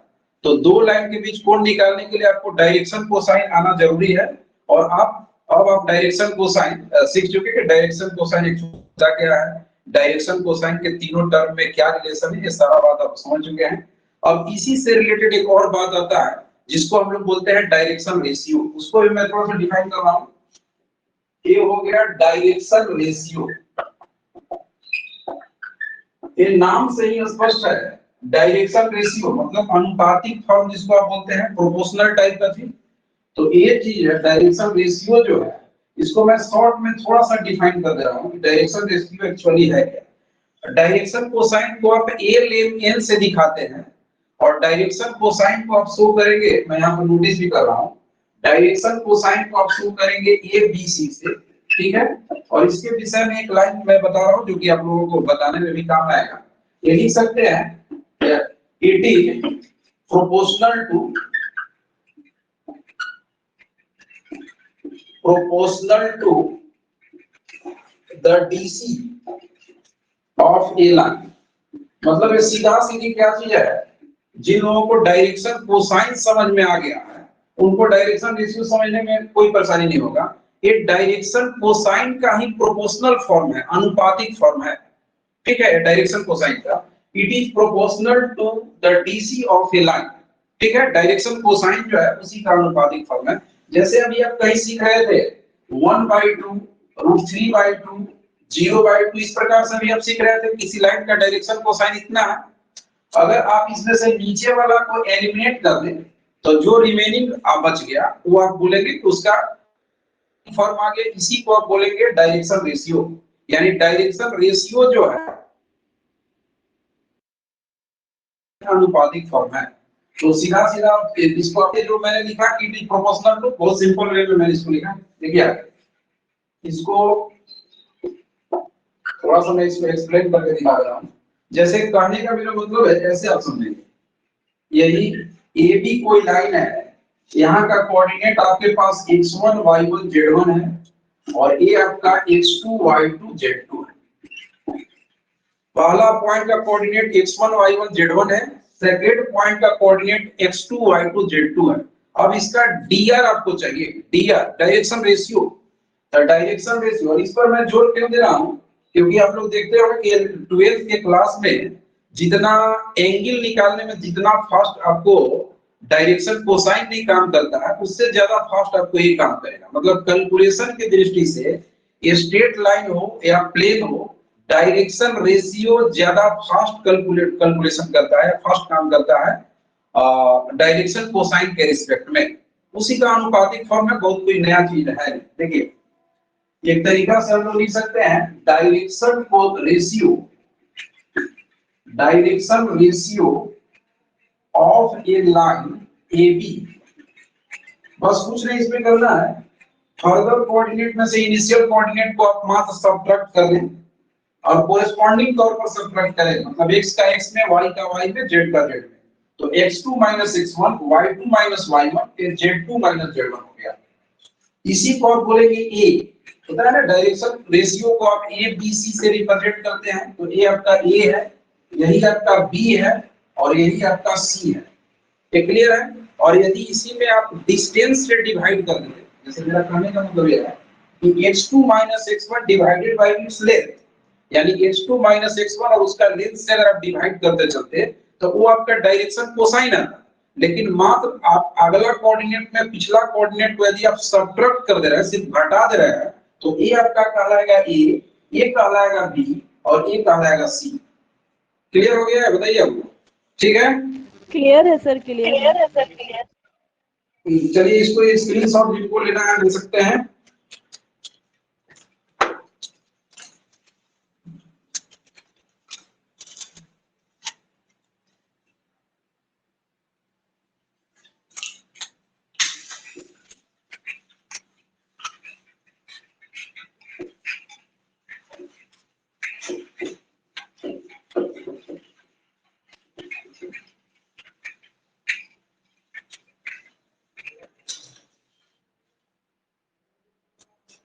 तो 2 लाइन के बीच कोण निकालने के लिए आपको डायरेक्शन कोसाइन आना जरूरी है। और आप डायरेक्शन कोसाइन सीख चुके कि डायरेक्शन कोसाइन एक होता क्या है, डायरेक्शन कोसाइन के तीनों टर्म में क्या रिलेशन है, ये सारा बात आप समझ चुके हैं। अब इसी से रिलेटेड एक और बात आता है जिसको हम लोग बोलते हैं डायरेक्शन रेशियो। उसको भी मैं थोड़ा सा डिफाइन कर रहा हूं। ये हो गया डायरेक्शन रेशियो। ये नाम से ही स्पष्ट है, डायरेक्शन रेशियो मतलब अनुपातिक फॉर्म जिसको आप बोलते हैं, प्रोपोर्शनल टाइप का चीज। तो ये चीज है डायरेक्शन रेशियो जो है, इसको मैं शॉर्ट में थोड़ा सा डिफाइन कर दे रहा हूँ। डायरेक्शन रेशियो एक्चुअली है क्या। डायरेक्शन कोसाइन को आप ए लेन एन से दिखाते हैं और डायरेक्शन कोसाइन को आप शो करेंगे, मैं यहाँ पर नोटिस भी कर रहा हूँ, डायरेक्शन कोसाइन को आप शो करेंगे ए बी सी से, ठीक है। और इसके विषय में एक लाइन मैं बता रहा हूँ जो कि आप लोगों को बताने में भी काम आएगा। ये लिख सकते हैं it is proportional to the DC of a line. मतलब ये सीधा सीधी क्या चीज है, जिन लोगों को डायरेक्शन कोसाइन समझ में आ गया है उनको डायरेक्शन रेशियो समझने में कोई परेशानी नहीं होगा। ये डायरेक्शन कोसाइन का ही प्रोपोर्शनल फॉर्म है, अनुपातिक फॉर्म है, ठीक है। डायरेक्शन कोसाइन का it is proportional to the DC of a line, ठीक है। डायरेक्शन कोसाइन जो है उसी का अनुपातिक फॉर्म है। जैसे अभी आप कहीं सीख रहे थे 1/2 √3/2 0/2, इस प्रकार से भी आप सीख रहे थे किसी लाइन का डायरेक्शन कोसाइन इतना है। अगर आप इसमें से नीचे वाला को एलिमिनेट कर दें तो जो रिमेनिंग बच गया वो आप बोलेंगे कि उसका फॉर्म आ गया, इसी को आप बोलेंगे डायरेक्शन रेशियो। यानी डायरेक्शन रेशियो जो है अनुपातिक फॉर्म है। तो सीधा सीधा इसको आपने जो मैंने लिखा कि इट इज प्रोपोर्शनल टू, बहुत सिंपल वे में मैंने इसको लिखा। देखिए इसको थोड़ा सा मैं इसको एक्सप्लेन करके दिखा रहा हूँ। जैसे कहने का मेरा मतलब है, ऐसे आप समझेंगे, यही ए बी कोई लाइन है, यहाँ का कोऑर्डिनेट आपके पास x1 y1 z1 है और ये आपका x2 y2 z2 है। पहला पॉइंट का कोऑर्डिनेट x1 y1 z1 है, सेकंड पॉइंट का कोऑर्डिनेट x2 y2 z2 है। अब इसका dr आपको चाहिए, dr direction ratio, direction ratio. और इस पर मैं जोर क्यों दे रहा हूँ, क्योंकि आप लोग देखते हो कि 12th के क्लास में जितना एंगल निकालने में जितना फास्ट आपको डायरेक्शन कोसाइन नहीं काम करता है, उससे ज्यादा फास्ट आपको ये काम करेगा। मतलब कैलकुलेशन की दृष्टि से ये स्ट्रेट लाइन हो या प्लेन हो, डायरेक्शन रेशियो ज्यादा फास्ट कैलकुलेशन करता है, फास्ट काम करता है डायरेक्शन कोसाइन के रिस्पेक्ट में। उसी का अनुपातिक फॉर्म है, बहुत कोई नया चीज है। देखिए एक तरीका से हम लोग लिख सकते हैं direction ratio of a line A B. बस कुछ नहीं इसमें करना है, फर्दर कोऑर्डिनेट में से इनिशियल कोऑर्डिनेट को आप मात्र सब्ट्रैक्ट कर दें और कोरेस्पॉन्डिंग तौर पर सब्ट्रैक्ट करें। मतलब x का x में, y का y में, z का z में। तो x2 - x1 y2 - y1 फिर z2 - z1 हो गया। इसी को आप बोलेंगे a। पता है ना, डायरेक्शन रेशियो को आप a b c से रिप्रेजेंट करते हैं। तो a आपका a है, यही आपका b है और यही आपका c है। ये क्लियर है। और यदि इसी में आप डिस्टेंस से डिवाइड कर देते, जैसे मेरा कहने का मतलब ये है कि x2 - x1 divided by its length, यानी x2 - x1 और उसका लेंथ से अगर आप डिवाइड करते चलते तो वो आपका डायरेक्शन कोसाइन आता। लेकिन मात्र आप अगला कोऑर्डिनेट में पिछला कोऑर्डिनेट को यदि आप सब्ट्रैक्ट कर दे रहे हैं, सिर्फ घटा दे रहे हैं, तो a आपका कहलाएगा a, ये कहलाएगा b और ये कहलाएगा c। क्लियर हो गया है, बताइए आपको, ठीक है? क्लियर है सर, क्लियर है सर। चलिए इसको स्क्रीनशॉट जिनको लेना है ले सकते हैं।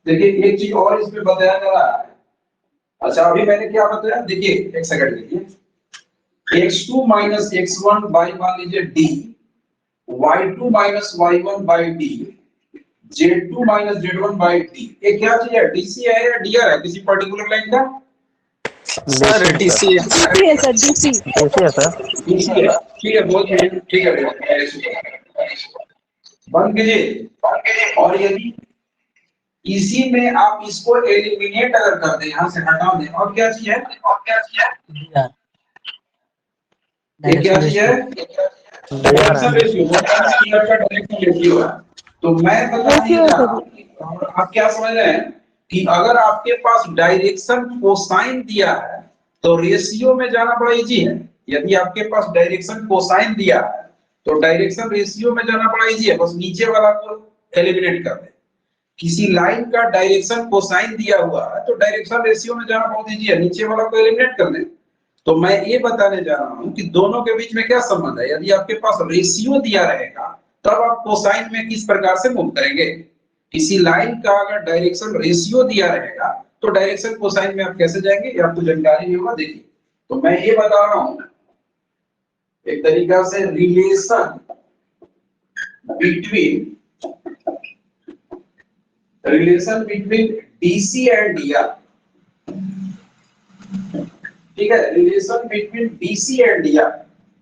देखिए एक चीज और इसमें बताया जा रहा है। अच्छा अभी मैंने क्या बताया, देखिए एक सेकंड देखिए, x2 - x1 बाई मान लीजिए d, y2 - y1 by d, z2 - z1 by d। ये क्या चीज है, dc है या dr है किसी पर्टिकुलर लाइन का? सर डीसी है सर, डीसी। कैसे है सर? dc है, ठीक है, बहुत बढ़िया, ठीक है, बंद कीजिए। और यदि इसी में आप इसको एलिमिनेट अगर कर दें, यहाँ से हटा दें, और क्या चीज है, ये क्या चीज है, डायरेक्शन रेशियो। डायरेक्शन रेशियो है। तो मैं बताने रेशियो जा रहा सर। हूँ कि आप क्या समझ रहे हैं कि अगर आपके पास डायरेक्शन कोसाइन दिया है तो रेशियो में जाना बड़ा इजी है। यदि आपके पास डायरेक्शन कोसाइन दिया है तो डायरेक्शन रेशियो में जाना बड़ा इजी है, बस नीचे वाला को एलिमिनेट कर दे। किसी लाइन का डायरेक्शन कोसाइन दिया हुआ है तो डायरेक्शन रेशियो में जाना बहुत इजी है, नीचे वाला को एलिमिनेट कर दे। तो मैं ये बताने जा रहा हूं कि दोनों के बीच में क्या संबंध है। यदि आपके पास रेशियो दिया रहेगा तब आप कोसाइन में किस प्रकार से मूव करेंगे। किसी लाइन का अगर डायरेक्शन रेशियो दिया रहेगा तो डायरेक्शन कोसाइन में आप कैसे जाएंगे, ये आपको जानकारी नहीं होगा। देखिए, तो मैं ये बता रहा हूं एक तरीका से relation between DC and DR. ठीक है, relation between DC and DR.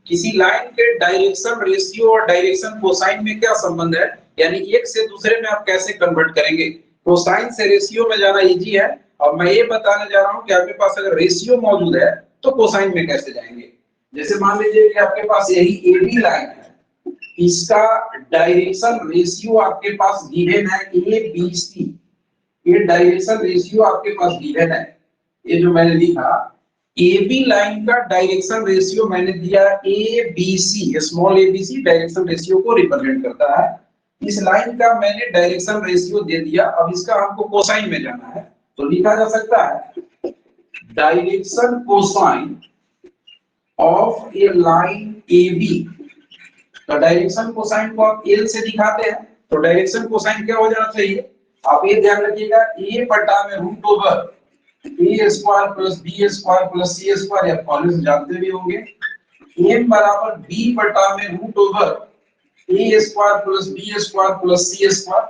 किसी लाइन के डायरेक्शन रेशियो और डायरेक्शन कोसाइन में क्या संबंध है, यानी एक से दूसरे में आप कैसे कन्वर्ट करेंगे। कोसाइन से रेशियो में जाना इजी है और मैं ये बताने जा रहा हूं कि आपके पास अगर रेशियो मौजूद है तो कोसाइन में कैसे जाएंगे। जैसे मान लीजिए कि आपके पास यही एबी लाइन है, इसका डायरेक्शन रेशियो आपके पास गिवन है एबीसी। ये डायरेक्शन रेशियो आपके पास गिवन है, ये जो मैंने लिखा AB लाइन का डायरेक्शन रेशियो मैंने दिया ABC, small abc direction ratio को रिप्रेजेंट करता है। इस लाइन का मैंने डायरेक्शन रेशियो दे दिया, अब इसका हमको कोसाइन में जाना है तो लिखा जा सकता है direction cosine of a line AB। तो डायरेक्शन कोसाइन को आप L से दिखाते हैं तो डायरेक्शन कोसाइन क्या हो जाना चाहिए, आप ये ध्यान रखिएगा A बटा में root over A square plus B square plus C square, या कॉलेज जानते भी होंगे। m बराबर b बटा में root over A square plus B square plus C square,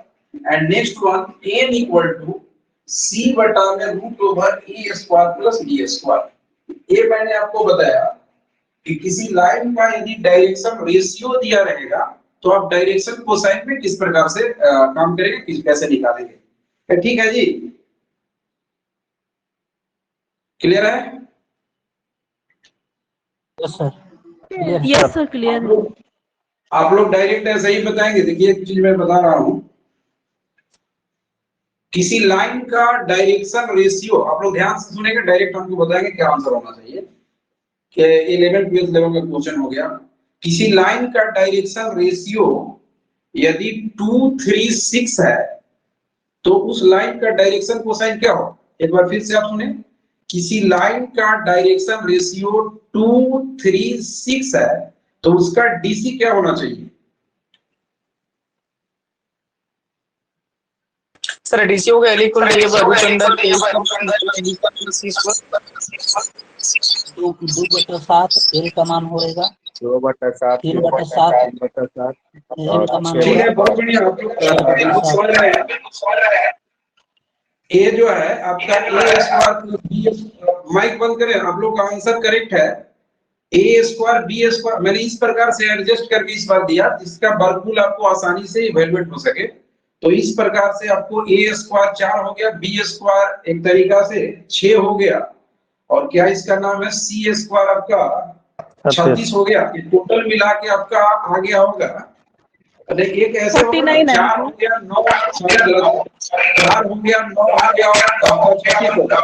and next one n equal to c बटा में root over A square plus B square. ये मैंने आपको बताया कि किसी लाइन का यदि डायरेक्शन रेशियो दिया रहेगा तो आप डायरेक्शन कोसाइन में किस प्रकार से काम करेंगे, कैसे निकालेंगे। ठीक है जी, क्लियर है। Yes sir, yes sir, clear है। आप लोग डायरेक्ट ऐसे ही बताएंगे। देखिए एक चीज मैं बता रहा हूं, किसी लाइन का डायरेक्शन रेशियो, आप लोग ध्यान से सुनेंगे, डायरेक्ट हमको बताएंगे क्या आंसर होना चाहिए कि 11th 12th लेवल का क्वेश्चन हो गया। किसी लाइन का डायरेक्शन रेशियो यदि 2 3 6 है तो उस लाइन का डायरेक्शन कोसाइन क्या हो। एक बार फिर से आप सुने, किसी लाइन का डायरेक्शन रेशियो 2 3 6 है तो उसका डीसी क्या होना चाहिए। सर डीसी हो गया L इक्वल टू अंदर 2/7 L का मान होएगा 2/7 3/7 L का मान ठीक है, होगा। बहुत बढ़िया। आप लोग समझ रहे हैं। ए जो है आपका ए स्क्वायर प्लस बी, माइक बंद करें, आप लोग का आंसर करेक्ट है। ए स्क्वायर बी स्क्वायर मैंने इस प्रकार से एडजस्ट करके इस बार दिया जिसका वर्गमूल आपको आसानी से इवैल्यूएट हो सके। तो इस प्रकार से आपको ए स्क्वायर 4 हो गया, बी स्क्वायर एक तरीका से 6 हो गया, और क्या इसका नाम है सी स्क्वायर आपका 36 हो गया। टोटल मिला के आपका आ गया होगा, एक ऐसे 49 है। 4 हो गया 9, 4 हो गया 9 आ गया होगा,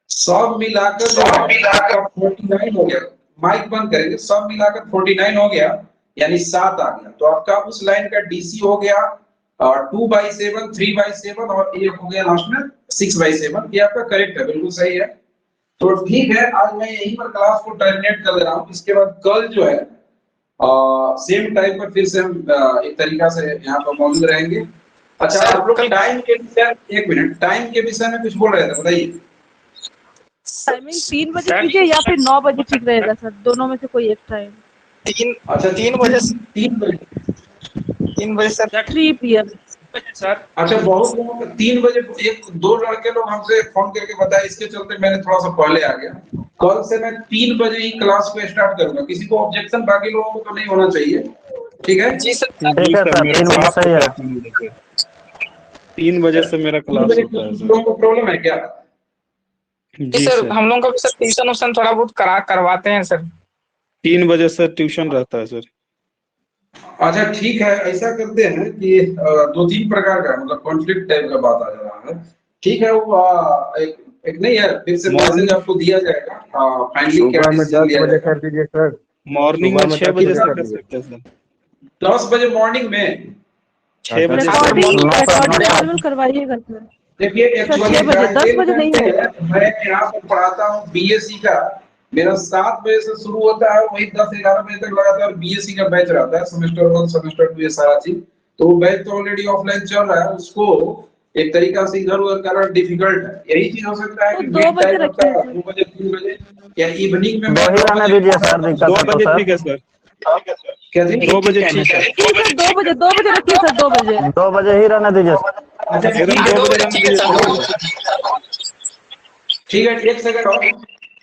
सब मिलाकर जो 49 हो गया। माइक बंद करेंगे, सब मिलाकर 49 हो गया यानी 7 आ गया। तो आपका उस लाइन का डीसी हो गया 2/7 3/7 और ये हो गया लास्ट में 6/7। ये आपका करेक्ट है, बिल्कुल सही है। तो ठीक है, आज मैं यहीं पर क्लास को टर्मिनेट कर दे रहा हूँ। इसके बाद कल जो है सेम टाइम पर फिर से हम एक तरीका से यहाँ पर मौजूद रहेंगे। अच्छा, आप लोग टाइम के विषय, एक मिनट, टाइम के विषय में कुछ बोल रहे थे, बताइए। टाइमिंग 3 बजे कीजिए या फिर 9 बजे ठीक रहेगा सर, दोनों में से कोई एक टाइम। 3 बजे सर 3 PM सर। अच्छा, बहुत लोग 3 बजे, एक दो लड़के लोग हमसे फोन करके बताए, इसके चलते मैंने थोड़ा सा पहले आ गया। कल से मैं 3 बजे ही क्लास को स्टार्ट करूंगा। किसी को ऑब्जेक्शन बाकी लोगों को तो नहीं होना चाहिए, ठीक है जी सर। ठीक है सर, 3 बजे सही है। 3 बजे से मेरा क्लास होता है लोगों को प्रॉब्लम है क्या। जी सर, हम लोगों का भी सर ट्यूशन थोड़ा बहुत करवाते हैं सर। 3 बजे से ट्यूशन रहता है सर। अच्छा ठीक है, ऐसा करते हैं कि दो तीन प्रकार का मतलब कॉन्फ्लिक्ट टाइप का बात आ जा रहा है। ठीक है, वो एक एक नहीं है, फिर से मैसेज आपको दिया जाएगा फाइनली क्या सुबह में डिसीजन 10 लिया बजे जाएगा। कर दीजिए सर। मॉर्निंग सुबह में में 6 10 बजे बजे से कर कर दीजिए। सकते हैं सर। 10 बजे मॉर्निंग में। 6 बजे से रिकॉर्डिंग हाँ, सर, रिकॉर्डिंग हाँ। अवेलेबल करवाइएगा सर। देखिए सर एक्चुअली 6 बजे 10 बजे नहीं है। मैं यहाँ पर पढ़ाता हूँ बीएससी का। मेरा 7 बजे से शुरू होता है, वही 10-11 बजे तक लगातार बीएससी का बैच रहता है, सेमेस्टर 1 सेमेस्टर 2 ये सारा चीज। तो वो बैच तो ऑलरेडी ऑफलाइन चल रहा है, उसको एक तरीका से इधर उधर करना डिफिकल्ट है। यही चीज हो सकता है तो कि 2 मिड बजे टाइम होता रखिए है सर। 2 बजे 3 बजे या इवनिंग में 2 मैं ही 9 रहने बजे दीजिए सर, दिक्कत 2 है तो बजे सर। ठीक है सर। क्या जी? 2 बजे ठीक है। ठीक है 2 बजे रखिए सर 2 बजे। 2 बजे ही रहने दीजिए सर। अच्छा ठीक एकदम है, 2 बजे रहने दीजिए सर। ठीक है, एक सेकंड और।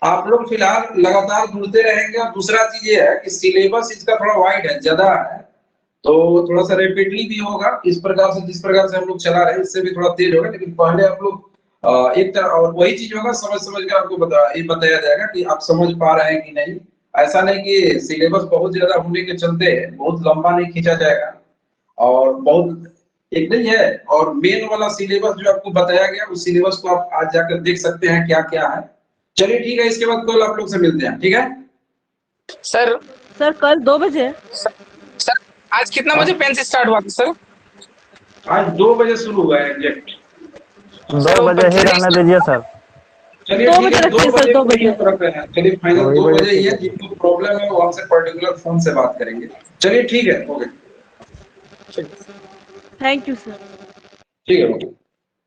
आप लोग फिलहाल लगातार जुड़ते रहेंगे। और दूसरा चीज ये है कि सिलेबस इसका थोड़ा वाइड है, ज्यादा है, तो थोड़ा सा रेपिडली भी होगा। इस प्रकार से जिस प्रकार से हम लोग चला रहे हैं इससे भी थोड़ा तेज होगा, लेकिन पहले आप लोग एक तरह और वही चीज होगा, समझ समझ के आपको बताया जाएगा कि आप समझ पा रहे हैं कि नहीं। ऐसा नहीं कि सिलेबस बहुत ज्यादा होने के चलते बहुत लंबा नहीं खींचा जाएगा और बहुत एक नहीं है। और मेन वाला सिलेबस जो आपको बताया गया उस सिलेबस को आप आज जाकर देख सकते हैं क्या क्या है। चलिए ठीक है, इसके बाद कल आप लोग से मिलते हैं, ठीक है। सर सर कल 2 बजे। सर आज कितना बजे पेन से स्टार्ट हुआ था सर? आज 2 बजे शुरू हुआ है एग्जैक्ट। 2 बजे ही रहने दीजिए सर। चलिए 2 ठीक बजे है, 2 रखिए सर, बजे 2 को बजे। ठीक रखते हैं। चलिए फाइनल वही 2 बजे बजे ही ठीक है। है। जिनको प्रॉब्लम है वो हमसे पर्टिकुलर फोन से बात करेंगे। चलिए ठीक है, ओके, थैंक यू सर। ठीक है, ओके।